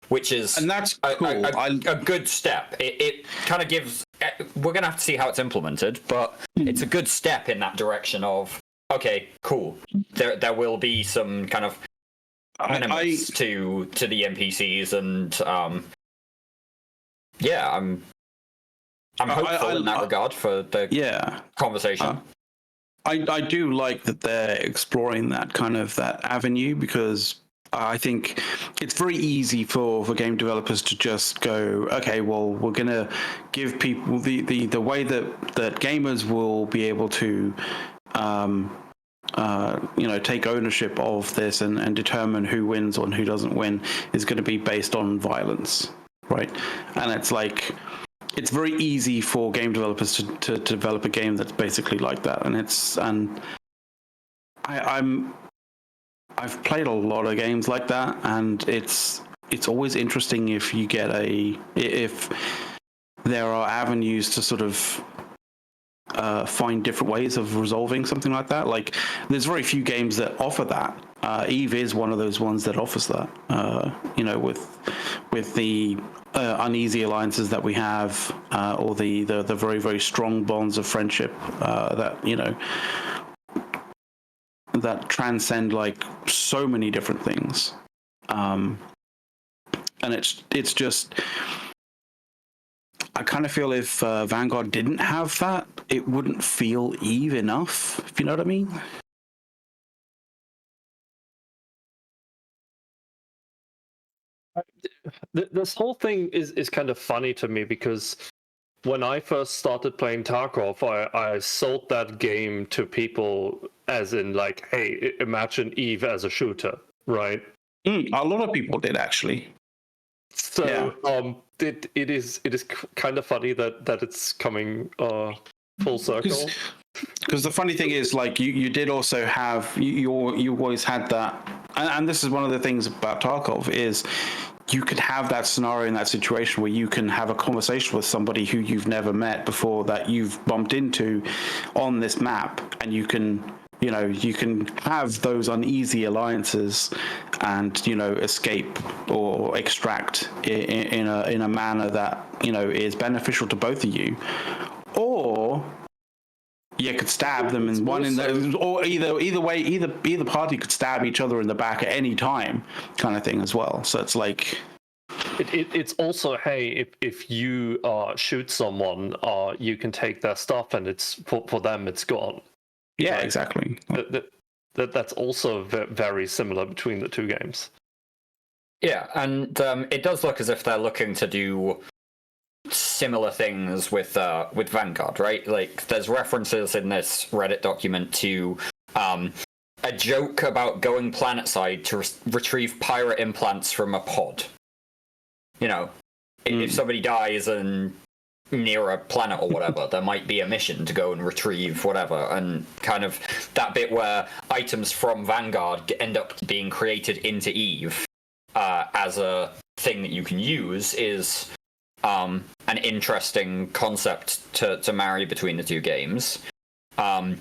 which is and that's cool. a good step. It kind of gives. We're gonna have to see how it's implemented, but it's a good step in that direction of okay, cool. There will be some kind of minimums to the NPCs, and yeah, I'm hopeful in that regard for the conversation. I do like that they're exploring that avenue, because I think it's very easy for game developers to just go, okay, well, we're going to give people the way that gamers will be able to, you know, take ownership of this and determine who wins and who doesn't win is going to be based on violence, right? And it's like, it's very easy for game developers to develop a game that's basically like that. And I've played a lot of games like that, and it's always interesting if you get if there are avenues to sort of find different ways of resolving something like that. Like, there's very few games that offer that. Eve is one of those ones that offers that. You know, with the uneasy alliances that we have, or the very, very strong bonds of friendship that, you know, that transcend like so many different things. And it's just, I kind of feel if Vanguard didn't have that, it wouldn't feel Eve enough, if you know what I mean. This whole thing is kind of funny to me, because when I first started playing Tarkov, I sold that game to people as in like, hey, imagine Eve as a shooter, right? A lot of people did, actually. So it is kind of funny that it's coming full circle. Because the funny thing is, like, you did also have you always had that, and this is one of the things about Tarkov is you could have that scenario in that situation where you can have a conversation with somebody who you've never met before, that you've bumped into on this map, and you can have those uneasy alliances and, you know, escape or extract in a manner that, you know, is beneficial to both of you. Or you could stab them in one in the, or either way, either party could stab each other in the back at any time, kind of thing as well. So it's like, it's also, hey, if you shoot someone, you can take their stuff, and it's for them, it's gone. Yeah, like, exactly. That's also very similar between the two games. Yeah, and it does look as if they're looking to do similar things with Vanguard, right? Like, there's references in this Reddit document to a joke about going planetside to retrieve pirate implants from a pod. You know, if somebody dies and near a planet or whatever, there might be a mission to go and retrieve whatever, and kind of that bit where items from Vanguard end up being created into Eve as a thing that you can use is an an interesting concept to marry between the two games. And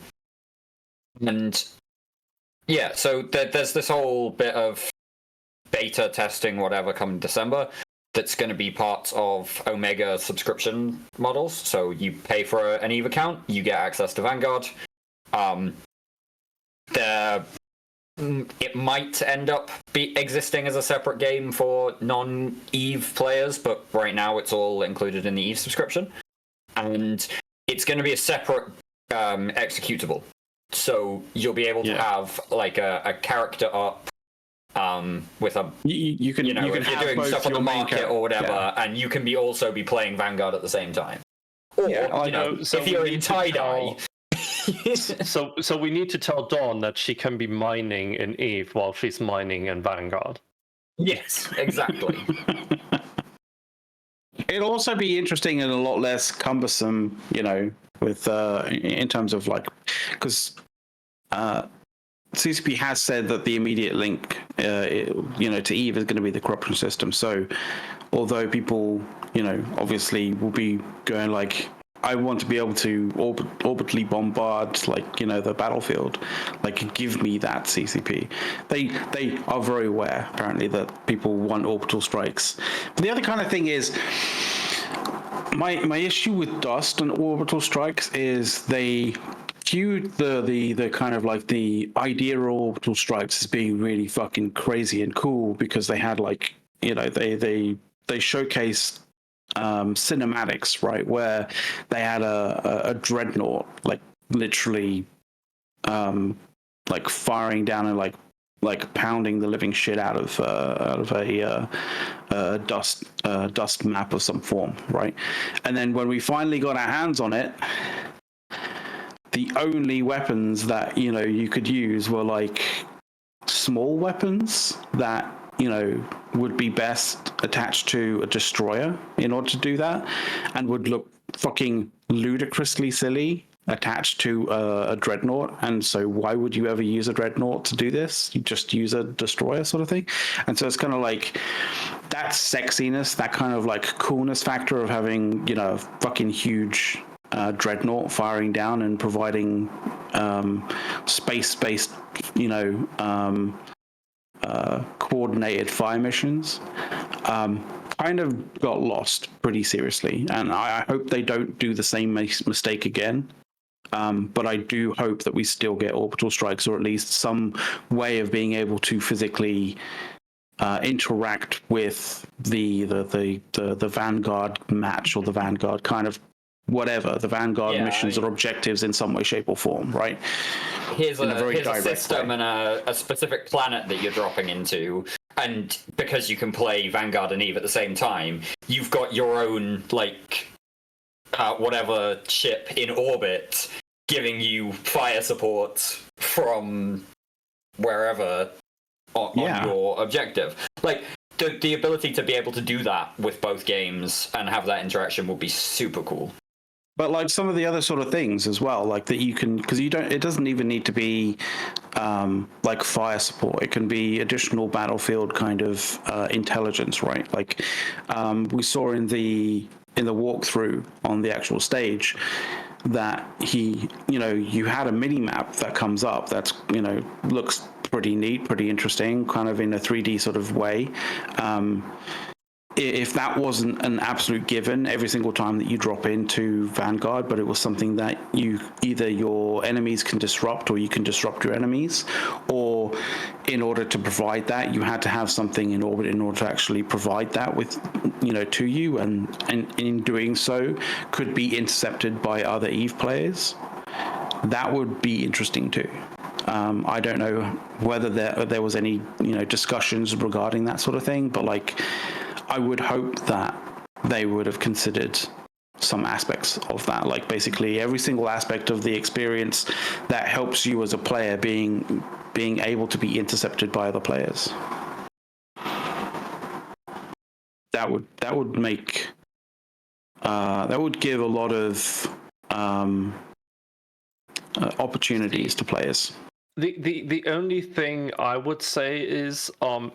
yeah, so there's this whole bit of beta testing, whatever, come December. That's going to be part of Omega subscription models. So you pay for an EVE account, you get access to Vanguard. It might end up existing as a separate game for non-EVE players, but right now it's all included in the EVE subscription. And it's going to be a separate executable. So you'll be able to have like a character up with a you can if you're doing stuff on the market or whatever, and you can also be playing Vanguard at the same time. Or if you're in tie-dye. So we need to tell Dawn that she can be mining in EVE while she's mining in Vanguard. Yes, exactly. It'll also be interesting and a lot less cumbersome, with in terms of like, because CCP has said that the immediate link, to EVE is going to be the corruption system. So, although people, obviously will be going like, I want to be able to orbitally bombard, like, the battlefield, like, give me that CCP. They are very aware, apparently, that people want orbital strikes. But the other kind of thing is, my issue with Dust and orbital strikes is they viewed the kind of like the idea of orbital strikes as being really fucking crazy and cool because they had like, they showcased cinematics, right, where they had a dreadnought like literally like firing down and like pounding the living shit out of a dust map of some form, right? And then when we finally got our hands on it, the only weapons that you could use were like small weapons that would be best attached to a destroyer in order to do that, and would look fucking ludicrously silly attached to a dreadnought. And so why would you ever use a dreadnought to do this? You just use a destroyer sort of thing. And so it's kind of like that sexiness, that kind of like coolness factor of having fucking huge dreadnought firing down and providing space-based coordinated fire missions kind of got lost pretty seriously, and I hope they don't do the same mistake again. But I do hope that we still get orbital strikes, or at least some way of being able to physically interact with the Vanguard match, or the Vanguard kind of whatever, the Vanguard missions or objectives in some way, shape, or form, right? Here's a system and a specific planet that you're dropping into, and because you can play Vanguard and EVE at the same time, you've got your own like whatever ship in orbit giving you fire support from wherever on your objective. Like the ability to be able to do that with both games and have that interaction would be super cool. But like some of the other sort of things as well, like that you can, because it doesn't even need to be like fire support. It can be additional battlefield kind of intelligence, right? Like we saw in the walkthrough on the actual stage that you had a mini map that comes up that's looks pretty neat, pretty interesting, kind of in a 3D sort of way. If that wasn't an absolute given every single time that you drop into Vanguard, but it was something that either your enemies can disrupt or you can disrupt your enemies, or in order to provide that, you had to have something in orbit in order to actually provide that with, to you, and in doing so could be intercepted by other EVE players. That would be interesting too. I don't know whether there was any, discussions regarding that sort of thing, but like, I would hope that they would have considered some aspects of that, like basically every single aspect of the experience that helps you as a player being able to be intercepted by other players. That would make that would give a lot of opportunities to players. The only thing I would say is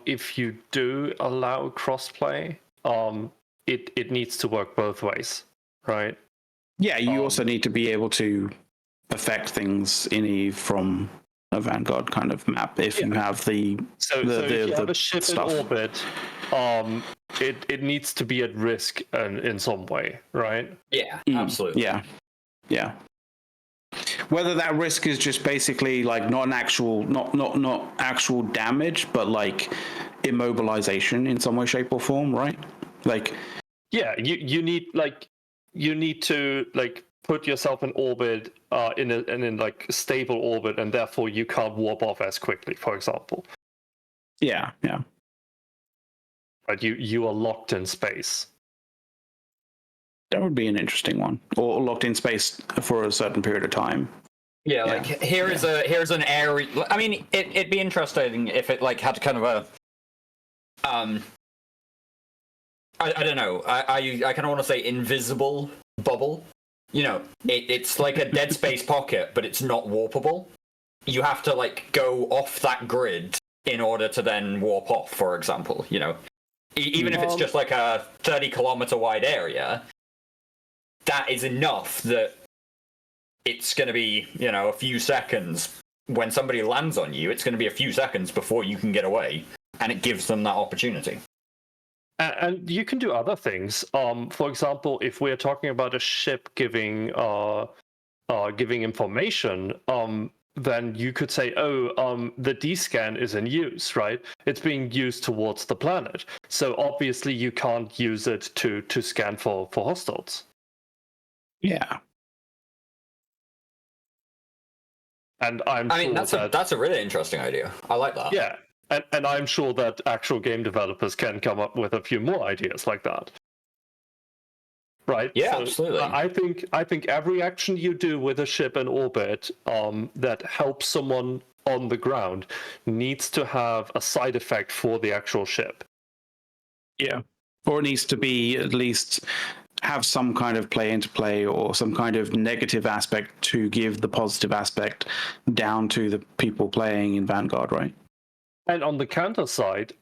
if you do allow crossplay, it needs to work both ways, right? Yeah, you also need to be able to affect things in Eve from a Vanguard kind of map if you have the So if you have a ship in orbit, it needs to be at risk in some way, right? Yeah, absolutely. Yeah. Whether that risk is just basically like not actual damage, but like immobilization in some way, shape, or form, right? Like, yeah, you need to like put yourself in orbit in like stable orbit, and therefore you can't warp off as quickly, for example. Yeah. Right, you are locked in space. That would be an interesting one, or locked in space for a certain period of time. Yeah, like here's an area. I mean, it'd be interesting if it like had kind of a I don't know. I kind of want to say invisible bubble. You know, it's like a dead space pocket, but it's not warpable. You have to like go off that grid in order to then warp off, for example. You know, even if it's just like a 30-kilometer wide area, that is enough that it's going to be, you know, a few seconds. When somebody lands on you, it's going to be a few seconds before you can get away, and it gives them that opportunity. And you can do other things. For example, if we're talking about a ship giving information, then you could say, the D-scan is in use, right? It's being used towards the planet. So obviously you can't use it to scan for hostiles. Yeah. And I mean, that's a really interesting idea. I like that. Yeah. And I'm sure that actual game developers can come up with a few more ideas like that. Right? Yeah, so absolutely. I think every action you do with a ship in orbit that helps someone on the ground needs to have a side effect for the actual ship. Yeah. Or it needs to be at least have some kind of play or some kind of negative aspect to give the positive aspect down to the people playing in Vanguard, right? And on the counter side,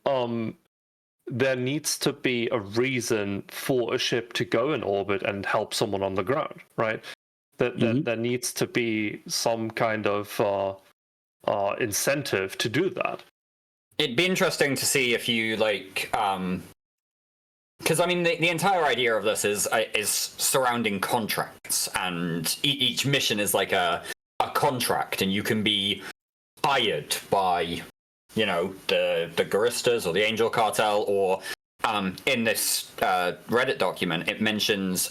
there needs to be a reason for a ship to go in orbit and help someone on the ground, right? There needs to be some kind of incentive to do that. It'd be interesting to see if you like, because I mean, the entire idea of this is surrounding contracts, and each mission is like a contract, and you can be hired by, you know, the Guristas or the Angel Cartel, or in this Reddit document, it mentions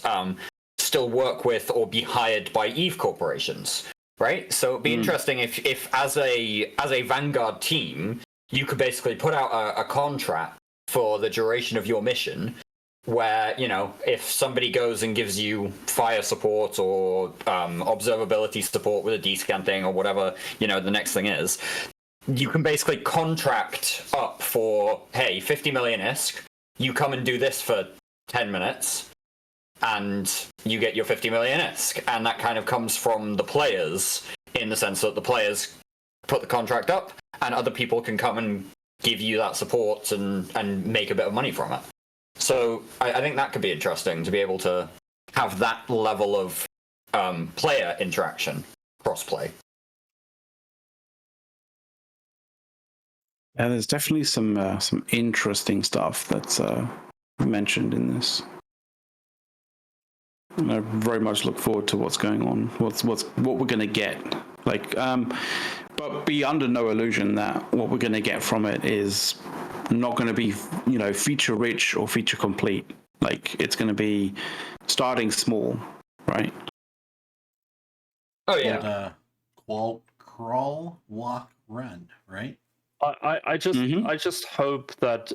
still work with or be hired by Eve corporations, right? So it'd be interesting if as a Vanguard team, you could basically put out a contract for the duration of your mission, where, you know, if somebody goes and gives you fire support or observability support with a D-scan thing or whatever, you know, the next thing is, you can basically contract up for, hey, 50 million ISK, you come and do this for 10 minutes, and you get your 50 million ISK. And that kind of comes from the players, in the sense that the players put the contract up, and other people can come and give you that support and make a bit of money from it. So I think that could be interesting, to be able to have that level of player interaction, cross-play. Yeah, there's definitely some interesting stuff that's mentioned in this. And I very much look forward to what's going on, what we're going to get. Like, but be under no illusion that what we're going to get from it is not going to be, you know, feature rich or feature complete. Like, it's going to be starting small, right? Oh yeah. Crawl, walk, run, right? I just hope that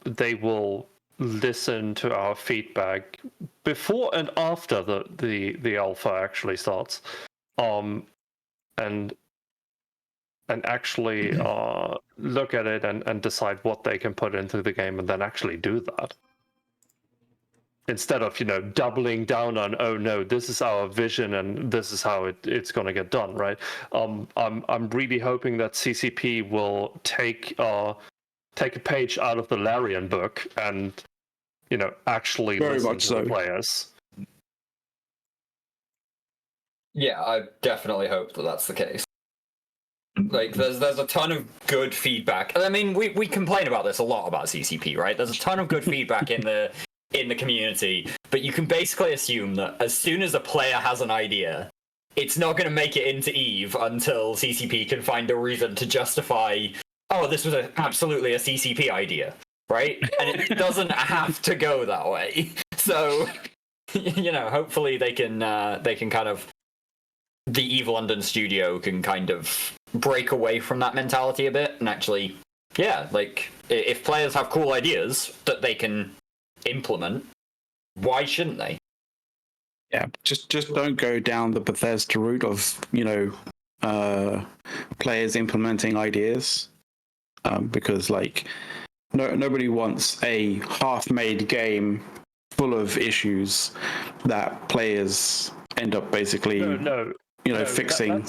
they will listen to our feedback before and after the alpha actually starts, and actually look at it and decide what they can put into the game, and then actually do that, instead of, you know, doubling down on, oh no, this is our vision and this is how it's going to get done, right? I'm really hoping that CCP will take a page out of the Larian book and actually Very listen much to so. the players. Yeah, I definitely hope that that's the case. Like, there's a ton of good feedback. I mean, we complain about this a lot about CCP, right? There's a ton of good feedback in the community, but you can basically assume that as soon as a player has an idea, it's not going to make it into EVE until CCP can find a reason to justify, oh, this was absolutely a CCP idea, right? And it doesn't have to go that way. So, hopefully they can kind of, the EVE London studio can kind of break away from that mentality a bit and actually, like, if players have cool ideas that they can implement, why shouldn't they? Yeah, just don't go down the Bethesda route of players implementing ideas, because like nobody wants a half-made game full of issues that players end up basically fixing.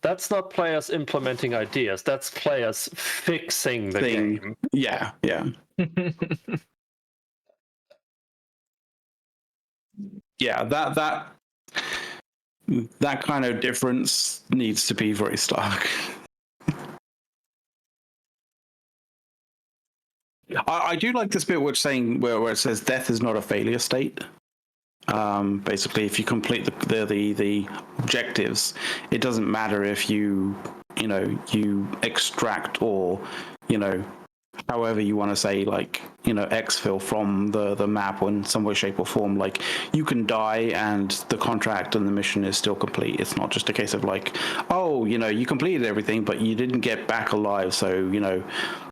That's not players implementing ideas. That's players fixing the game. Yeah. Yeah, that kind of difference needs to be very stark. I do like this bit which saying where it says death is not a failure state. Basically, if you complete the objectives, it doesn't matter if you extract or however you want to say, like, exfil from the map in some way, shape or form. Like, you can die and the contract and the mission is still complete. It's not just a case of like, oh, you completed everything but you didn't get back alive, so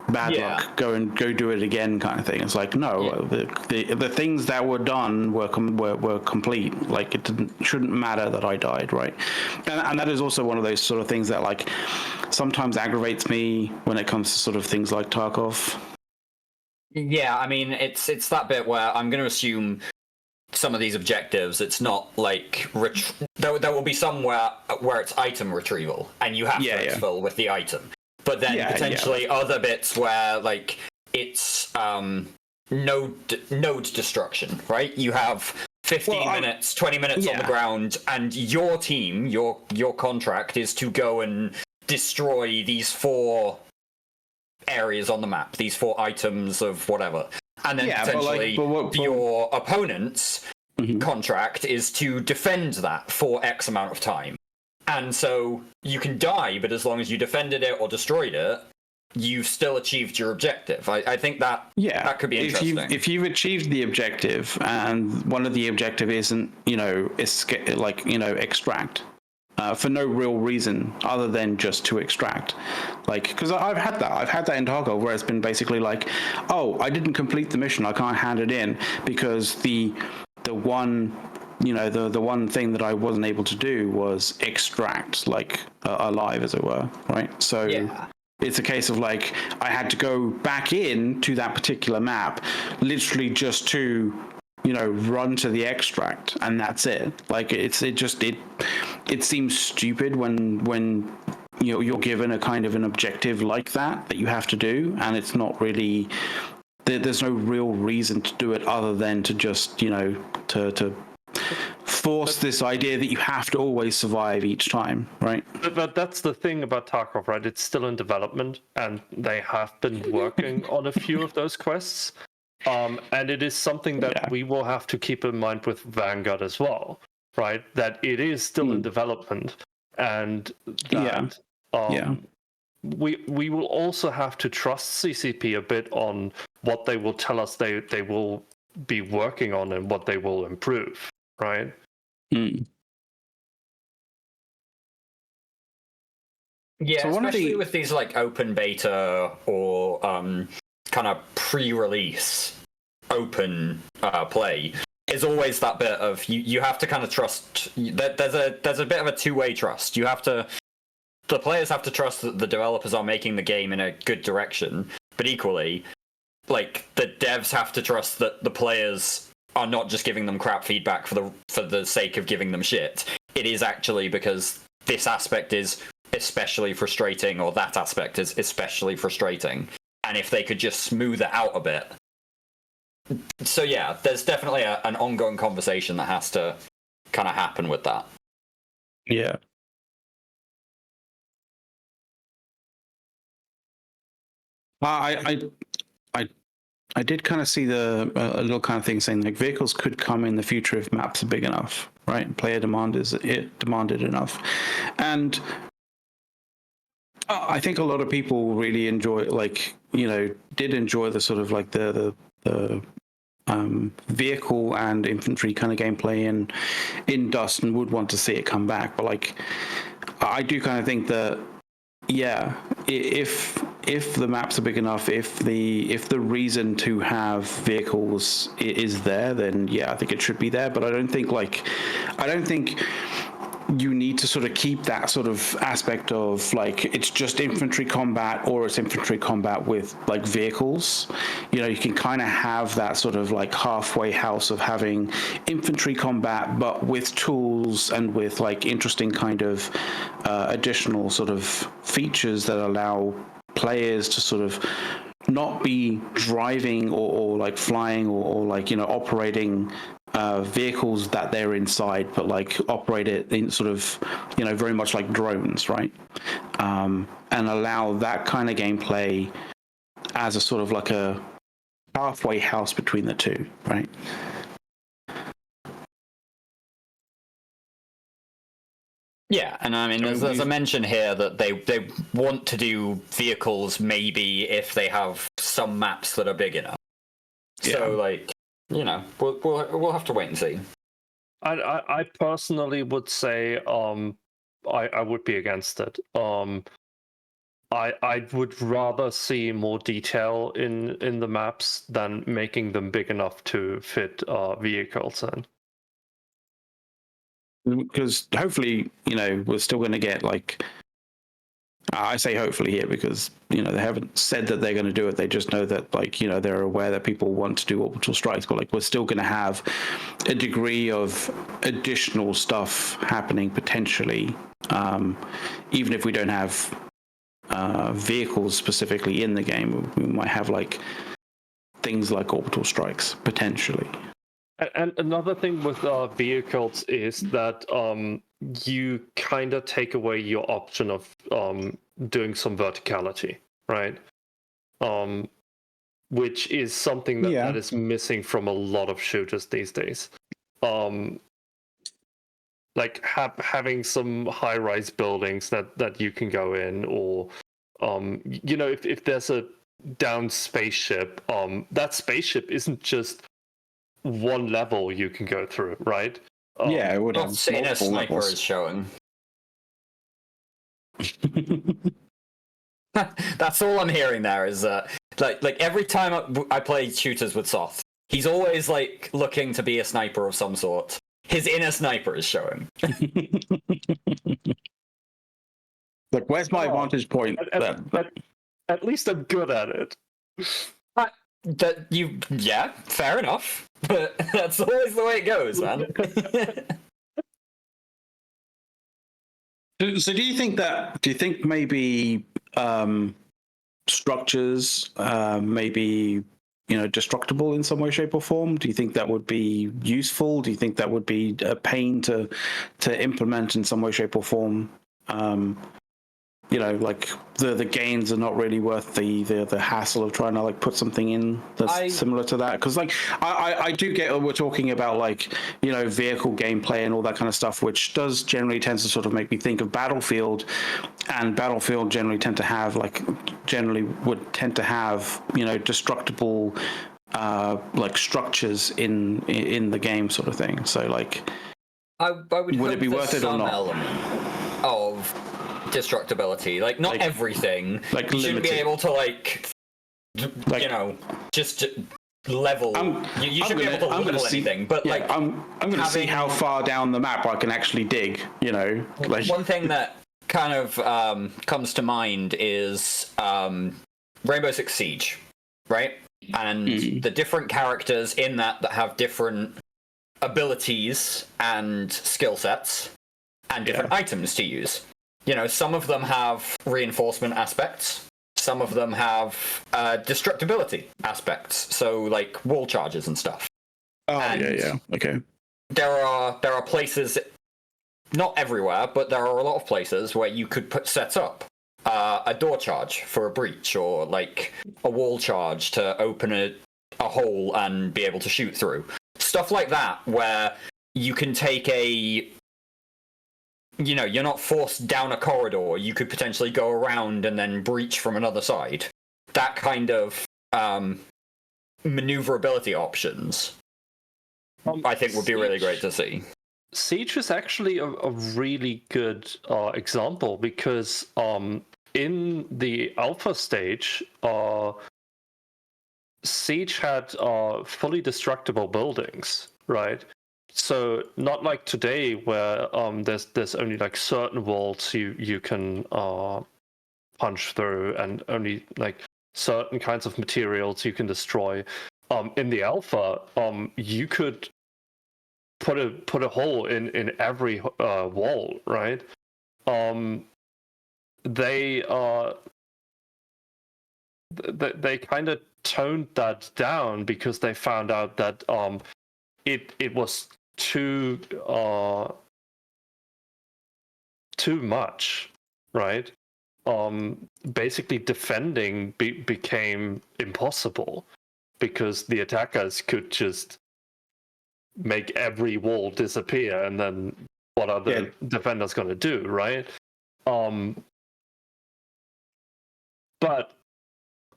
bad luck, go do it again, kind of thing. It's like, no, the things that were done were complete. Like, it shouldn't matter that I died, right? And that is also one of those sort of things that like sometimes aggravates me when it comes to sort of things like Tarkov. Yeah, I mean, it's that bit where I'm going to assume some of these objectives, it's not like there will be somewhere where it's item retrieval and you have to exfil with the item, but then potentially other bits where like it's node destruction, right? You have 15 minutes, 20 minutes on the ground, and your team, your contract is to go and destroy these 4 areas on the map, these 4 items of whatever, and then potentially your opponent's contract is to defend that for X amount of time. And so you can die, but as long as you defended it or destroyed it, you've still achieved your objective. I think that could be interesting. If you've achieved the objective and one of the objective isn't extract, for no real reason other than just to extract. Like, because I've had that in Tarkov where it's been basically like, oh, I didn't complete the mission, I can't hand it in because the one thing that I wasn't able to do was extract, like, alive, as it were, right? So it's a case of like, I had to go back in to that particular map literally just to run to the extract, and that's it. Like, it seems stupid when you're given a kind of an objective like that you have to do, and it's not really, there's no real reason to do it other than to just to force this idea that you have to always survive each time, right? But that's the thing about Tarkov, right? It's still in development, and they have been working on a few of those quests. And it is something that we will have to keep in mind with Vanguard as well, right? That it is still in development, and that we will also have to trust CCP a bit on what they will tell us they will be working on and what they will improve, right? Yeah, so especially with these like open beta or kind of pre-release open play, is always that bit of you have to kind of trust. There's a bit of a two-way trust. The players have to trust that the developers are making the game in a good direction, but equally, like, the devs have to trust that the players are not just giving them crap feedback for the sake of giving them shit. It is actually because this aspect is especially frustrating, or that aspect is especially frustrating. And if they could just smooth it out a bit, so yeah, there's definitely an ongoing conversation that has to kind of happen with that. Yeah. I did kind of see a little kind of thing saying like vehicles could come in the future if maps are big enough, right? Player demand is demanded enough, and I think a lot of people really enjoy, like, did enjoy the sort of like the vehicle and infantry kind of gameplay in Dust, and would want to see it come back. But like, I do kind of think that, yeah, if the maps are big enough, if the reason to have vehicles is there, then yeah, I think it should be there. But I don't think you need to sort of keep that sort of aspect of like it's just infantry combat or it's infantry combat with like vehicles. You can kind of have that sort of like halfway house of having infantry combat but with tools and with like interesting kind of additional sort of features that allow players to sort of not be driving or like flying or like operating vehicles that they're inside, but like operate it in sort of very much like drones, right? And allow that kind of gameplay as a sort of like a halfway house between the two, right? Yeah, and I mean, there's a mention here that they want to do vehicles maybe if they have some maps that are big enough. Yeah. So like, we'll have to wait and see. I personally would say I would be against it. I would rather see more detail in the maps than making them big enough to fit vehicles in. Because hopefully, we're still going to get like, I say hopefully here because they haven't said that they're going to do it. They just know that like they're aware that people want to do orbital strikes, but like we're still going to have a degree of additional stuff happening potentially, even if we don't have vehicles specifically in the game. We might have like things like orbital strikes potentially. And another thing with vehicles is that you kind of take away your option of doing some verticality, right? Which is something that is missing from a lot of shooters these days. Like having some high-rise buildings that you can go in, or if there's a downed spaceship, that spaceship isn't just one level you can go through, right? Yeah, it would have saying a sniper levels. Is showing. That's all I'm hearing there is like every time I play shooters with Soth, he's always like looking to be a sniper of some sort. His inner sniper is showing. Like, where's my vantage point? At least I'm good at it. Yeah, fair enough. But that's always the way it goes, man. So do you think maybe structures maybe destructible in some way, shape, or form? Do you think that would be useful? Do you think that would be a pain to implement in some way, shape, or form? Like the gains are not really worth the hassle of trying to like put something in that's similar to that. Because like I do get what we're talking about, like vehicle gameplay and all that kind of stuff, which does generally tends to sort of make me think of Battlefield, and Battlefield generally would tend to have destructible like structures in the game sort of thing. So like, would it be worth it or not? Element of destructibility, like not everything. Like you shouldn't be able to just level. You shouldn't be able to level anything. But like, I'm going to see how far down the map I can actually dig. Like one thing that kind of comes to mind is Rainbow Six Siege, right? And the different characters in that have different abilities and skill sets and different items to use. Some of them have reinforcement aspects. some of them have destructibility aspects, so like wall charges and stuff. Oh, And yeah. Okay. There are places, not everywhere, but there are a lot of places where you could set up a door charge for a breach, or like a wall charge to open a hole and be able to shoot through. Stuff like that, where you can take you're not forced down a corridor, you could potentially go around and then breach from another side. That kind of maneuverability options, I think, would be really great to see. Siege is actually a really good example, because in the alpha stage, Siege had fully destructible buildings, right? So not like today, where there's only like certain walls you can punch through, and only like certain kinds of materials you can destroy. In the alpha, you could put a hole in every wall, right? They kind of toned that down because they found out that it was too much, right? Basically defending became impossible, because the attackers could just make every wall disappear, and then what are the defenders going to do, right? But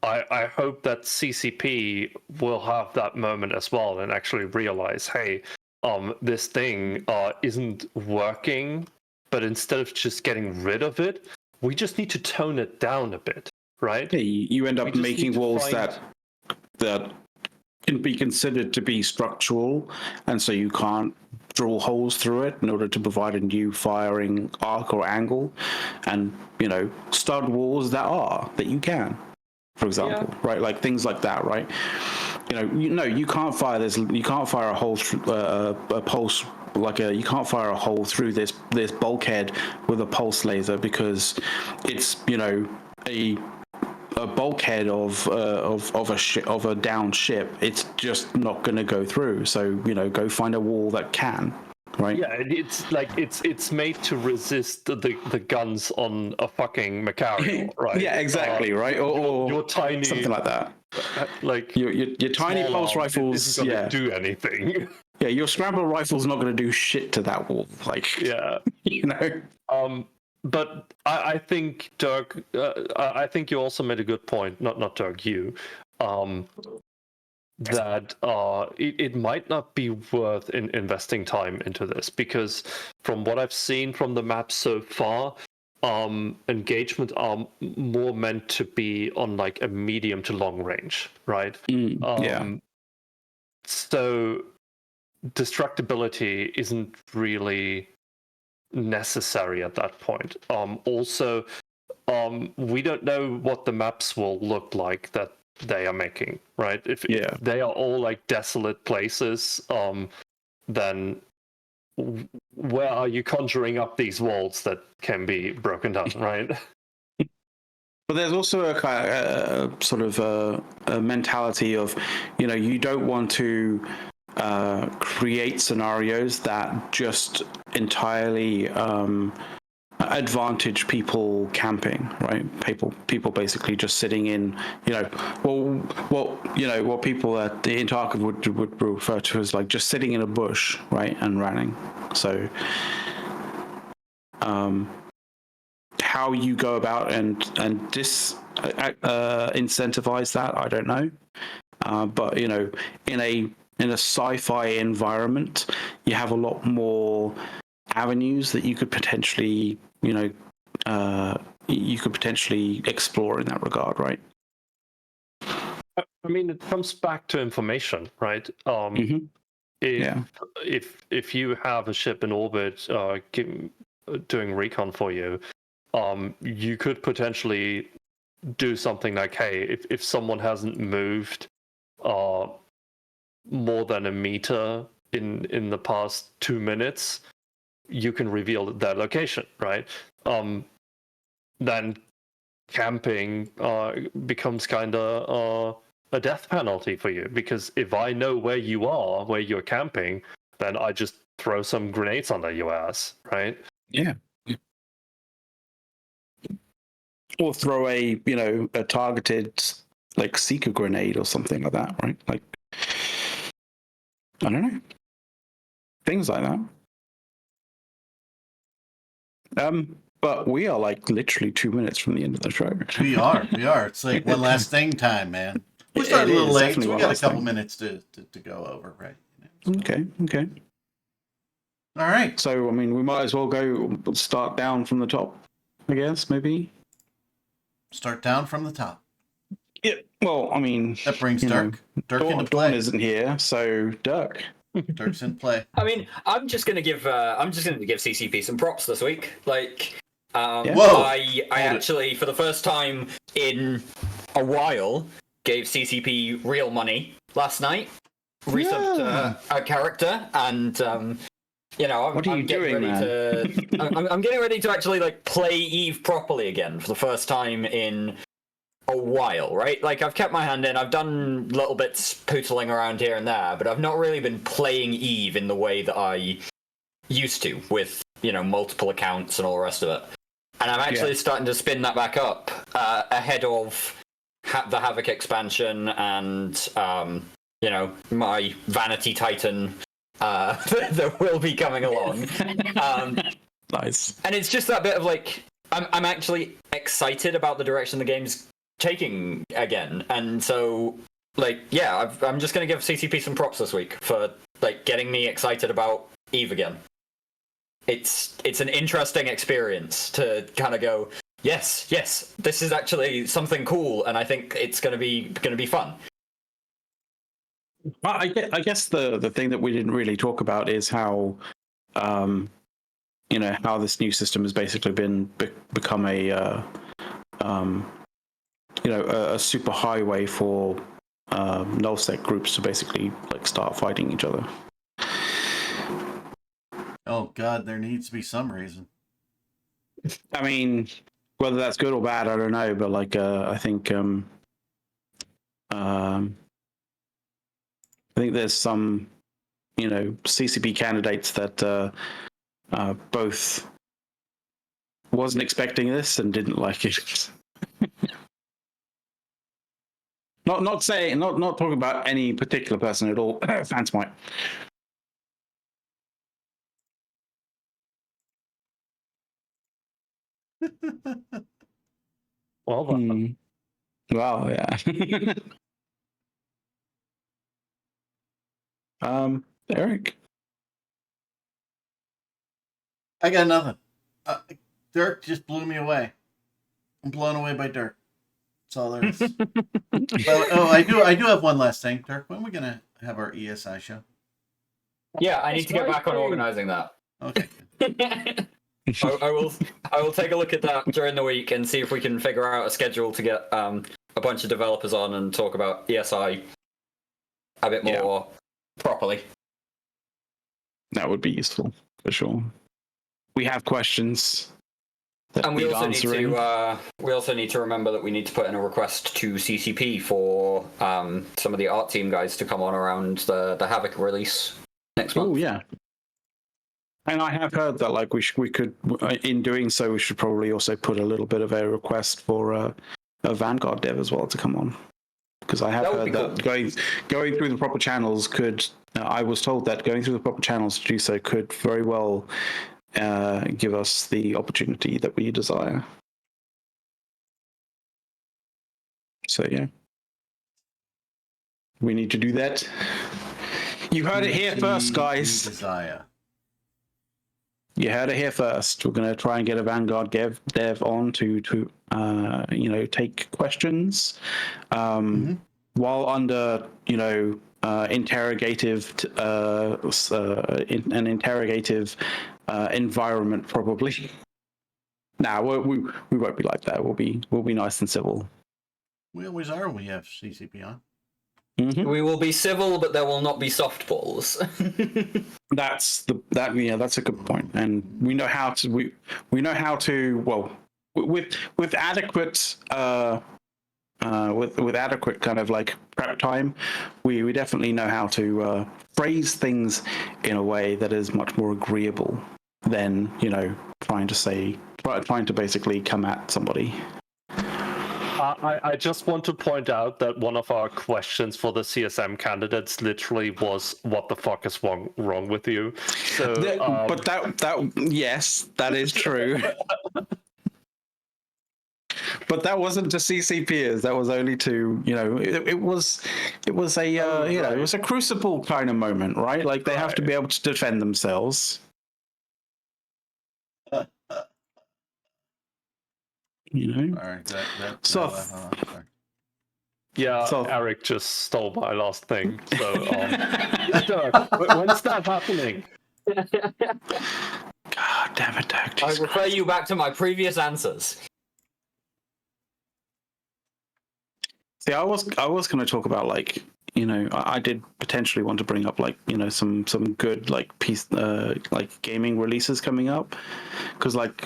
I hope that CCP will have that moment as well, and actually realize, hey, this thing isn't working, but instead of just getting rid of it, we just need to tone it down a bit, right? Yeah, you end up making walls that can be considered to be structural, and so you can't drill holes through it in order to provide a new firing arc or angle, and stud walls that you can, for example, right? Like things like that, right? You can't fire this. You can't fire a hole through a pulse. You can't fire a hole through this bulkhead with a pulse laser, because it's a bulkhead of a downed ship. It's just not going to go through. So go find a wall that can. Right. Yeah, it's like it's made to resist the guns on a fucking Macario, right? Yeah, exactly, right. Or your tiny, something like that. Like your tiny pulse rifles isn't gonna do anything. Yeah, your scramble rifle's not going to do shit to that wall. But I think, Dirk, I think you also made a good point. Not Dirk, you. That it might not be worth investing time into this, because from what I've seen from the map so far, engagement are more meant to be on like a medium to long range, right? So destructibility isn't really necessary at that point. Also, we don't know what the maps will look like that they are making, right? If they are all like desolate places, then where are you conjuring up these walls that can be broken down, right? But there's also a sort of a mentality of, you don't want to create scenarios that just entirely advantage people camping, right? People basically just sitting in, what people at the Antarctic would refer to as like just sitting in a bush, right, and running. So, how you go about and incentivize that, I don't know. But in a sci-fi environment, you have a lot more avenues that you could potentially, explore in that regard, right? I mean, it comes back to information, right? If you have a ship in orbit doing recon for you, you could potentially do something like, hey, if someone hasn't moved more than a meter in the past 2 minutes, you can reveal their location, right? Then camping becomes kind of a death penalty for you, because if I know where you are, where you're camping, then I just throw some grenades under your ass, right? Yeah. Or throw a targeted like seeker grenade or something like that, right? Like, I don't know, things like that. But we are like literally 2 minutes from the end of the show. We are. It's like one last thing time, man. We started a little late, so we got a couple minutes to go over, right? Okay. All right. So, I mean, we might as well start down from the top, I guess, maybe. Start down from the top. Yeah. Well, I mean, That brings Dirk. Dirk into play. Dawn isn't here, so Dirk. Dirk's in play. I mean, I'm just gonna give CCP some props this week. Like, Whoa. I actually, for the first time in a while, gave CCP real money last night. Resubbed a character, and I'm getting ready to actually like play Eve properly again for the first time in a while, right? Like, I've kept my hand in, I've done little bits pootling around here and there, but I've not really been playing Eve in the way that I used to, with, multiple accounts and all the rest of it. And I'm actually starting to spin that back up ahead of the Havoc expansion and, my Vanity Titan that will be coming along. Nice. And it's just that bit of like, I'm actually excited about the direction the game's taking again, and so like, yeah, I'm just gonna give CCP some props this week for like getting me excited about Eve again. It's an interesting experience to kind of go, yes, this is actually something cool, and I think it's gonna be fun. Well, I guess the thing that we didn't really talk about is how how this new system has basically become a super highway for nullsec groups to basically like start fighting each other. Oh God, there needs to be some reason. I mean, whether that's good or bad, I don't know, but like I think there's some CCP candidates that both wasn't expecting this and didn't like it. Not talking about any particular person at all. Fans might. Well, Well, yeah. Eric. I got nothing. Dirk just blew me away. I'm blown away by Dirk. That's all there is. I do have one last thing, Dirk. When are we gonna have our ESI show? Yeah, I need to get back on organizing that. Okay. I will take a look at that during the week and see if we can figure out a schedule to get a bunch of developers on and talk about ESI a bit more properly. That would be useful for sure. We have questions. And we also need to remember that we need to put in a request to CCP for some of the art team guys to come on around the Havoc release next month. Oh yeah. And I have heard that like we could, in doing so, we should probably also put a little bit of a request for a Vanguard dev as well to come on, because I have heard that going through the proper channels could. I was told that going through the proper channels to do so could very well give us the opportunity that we desire. So yeah, we need to do that. You heard it here first, guys. Desire. You heard it here first. We're going to try and get a Vanguard dev on to take questions while under interrogative an interrogative environment probably. Nah, we won't be like that. We'll be nice and civil. We always are when we have CCP on. Mm-hmm. We will be civil, but there will not be softballs. That's a good point, and we know how to. We know how to. Well, with adequate with adequate kind of like prep time, we definitely know how to phrase things in a way that is much more agreeable than trying to basically come at somebody. I just want to point out that one of our questions for the CSM candidates literally was, "What the fuck is wrong with you?" So, But that yes, that is true. But that wasn't to CCPers. That was only to it was a it was a crucible kind of moment, right? Like they have to be able to defend themselves. All right. So sorry. yeah, So- Eric just stole my last thing. So, when's that happening? God damn it, Doug. I refer you back to my previous answers. See, I was going to talk about like I did potentially want to bring up like some good like like gaming releases coming up, because like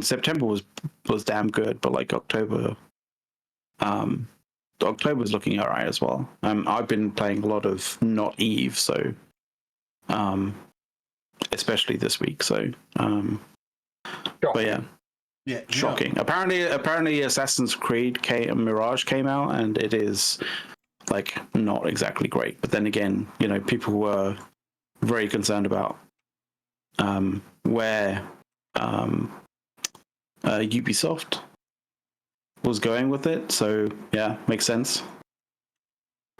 September was damn good, but like October's looking all right as well. I've been playing a lot of Not Eve, so especially this week. So but yeah. Yeah, Shocking. Apparently, Assassin's Creed Mirage came out, and it is like not exactly great. But then again, people were very concerned about where Ubisoft was going with it. So yeah, makes sense.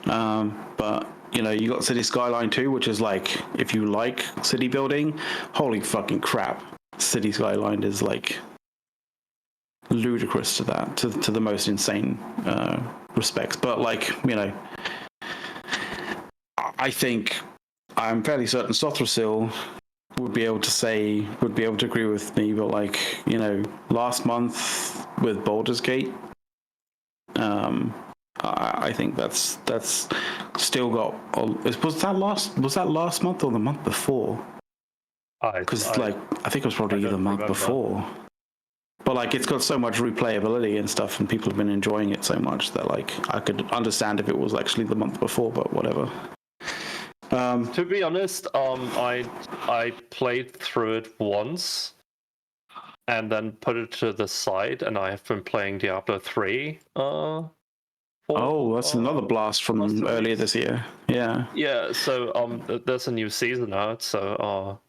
But you got City Skyline 2, which is like, if you like city building, holy fucking crap, City Skyline is like ludicrous to that, to the most insane respects. But like I think I'm fairly certain Sothrasil would be able to agree with me. But like last month with Baldur's Gate, I think that's still got. Was that last month or the month before? Because I think it was probably the month before. But like, it's got so much replayability and stuff, and people have been enjoying it so much that like I could understand if it was actually the month before, but whatever. To be honest, I played through it once, and then put it to the side, and I have been playing Diablo 3. That's another blast from earlier this year. Yeah. Yeah. So there's a new season out, so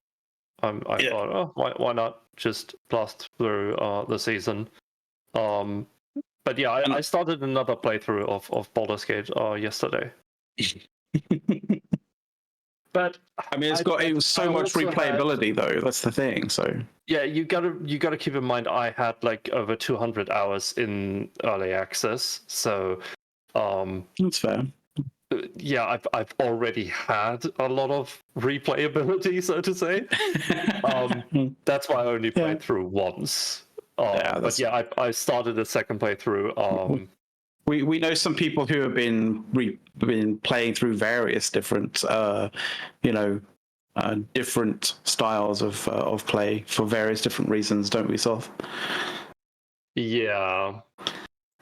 I thought, why not just blast through the season? But yeah, I started another playthrough of Baldur's Gate yesterday. But I mean, it was so much replayability though. That's the thing. So yeah, you gotta keep in mind I had like over 200 hours in early access, so that's fair. Yeah, I've already had a lot of replayability, so to say. That's why I only played through once. But yeah, I started a second playthrough. We know some people who have been playing through various different different styles of play for various different reasons, don't we, Soth? Yeah.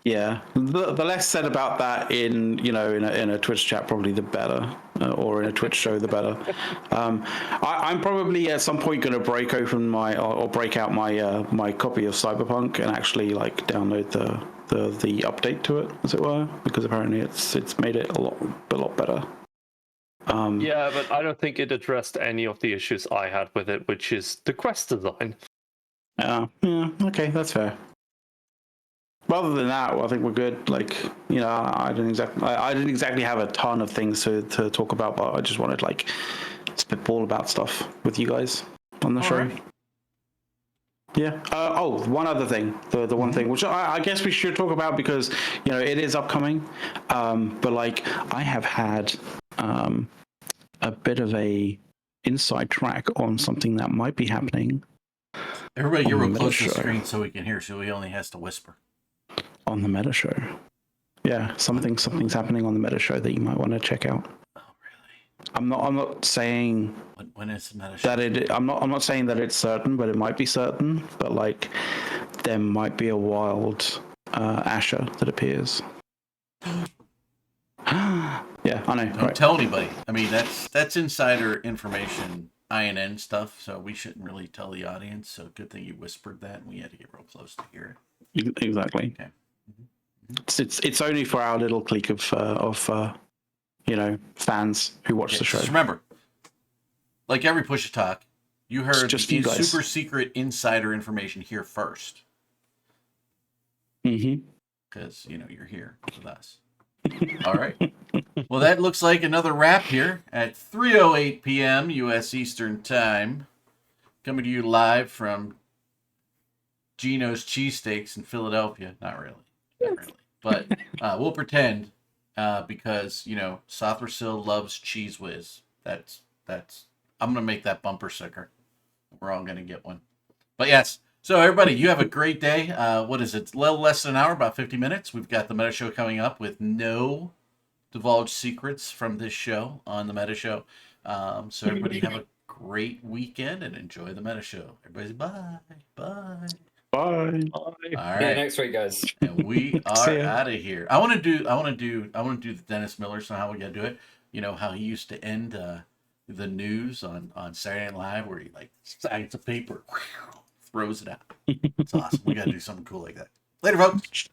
Yeah, the less said about that in a Twitch chat, probably the better, or in a Twitch show, the better. I'm probably at some point going to break open break out my copy of Cyberpunk and actually like download the update to it, as it were, because apparently it's made it a lot better. Yeah, but I don't think it addressed any of the issues I had with it, which is the quest design. Yeah, okay, that's fair. Other than that, I think we're good. Like, I didn't exactly have a ton of things to talk about, but I just wanted like spitball about stuff with you guys on the show. Right. Yeah. One other thing, the one thing which I guess we should talk about because it is upcoming. But like I have had a bit of a inside track on something that might be happening. Everybody get real close to the screen so we can hear. So he only has to whisper. On the Meta Show. Yeah, something's happening on the Meta Show that you might want to check out. Oh, really? I'm not saying When is the meta show? that it. I'm not saying that it's certain, but it might be certain. But like, there might be a wild Asher that appears. Yeah, I know. Don't tell anybody. I mean, that's insider information, INN stuff. So we shouldn't really tell the audience. So good thing you whispered that, and we had to get real close to hear it. Exactly. Okay. It's only for our little clique of fans who watch the show. Just remember, like every Push a Talk, you heard just the you guys. super secret insider information here first. Mm-hmm. Because you're here with us. All right. Well, that looks like another wrap here at 3:08 p.m. U.S. Eastern Time. Coming to you live from Gino's Cheesesteaks in Philadelphia. Not really. But we'll pretend because, Sothrasil loves Cheese Whiz. That's. I'm going to make that bumper sticker. We're all going to get one. But yes. So everybody, you have a great day. What is it? A little less than an hour, about 50 minutes. We've got the Meta Show coming up with no divulged secrets from this show on the Meta Show. So everybody have a great weekend and enjoy the Meta Show. Everybody, bye. Bye. All See you right, next week, guys. and we are See ya. out of here. I want to do the Dennis Miller. So how we gotta do it? How he used to end the news on Saturday Night Live, where he like signs a paper, throws it out. It's awesome. We gotta do something cool like that. Later, folks.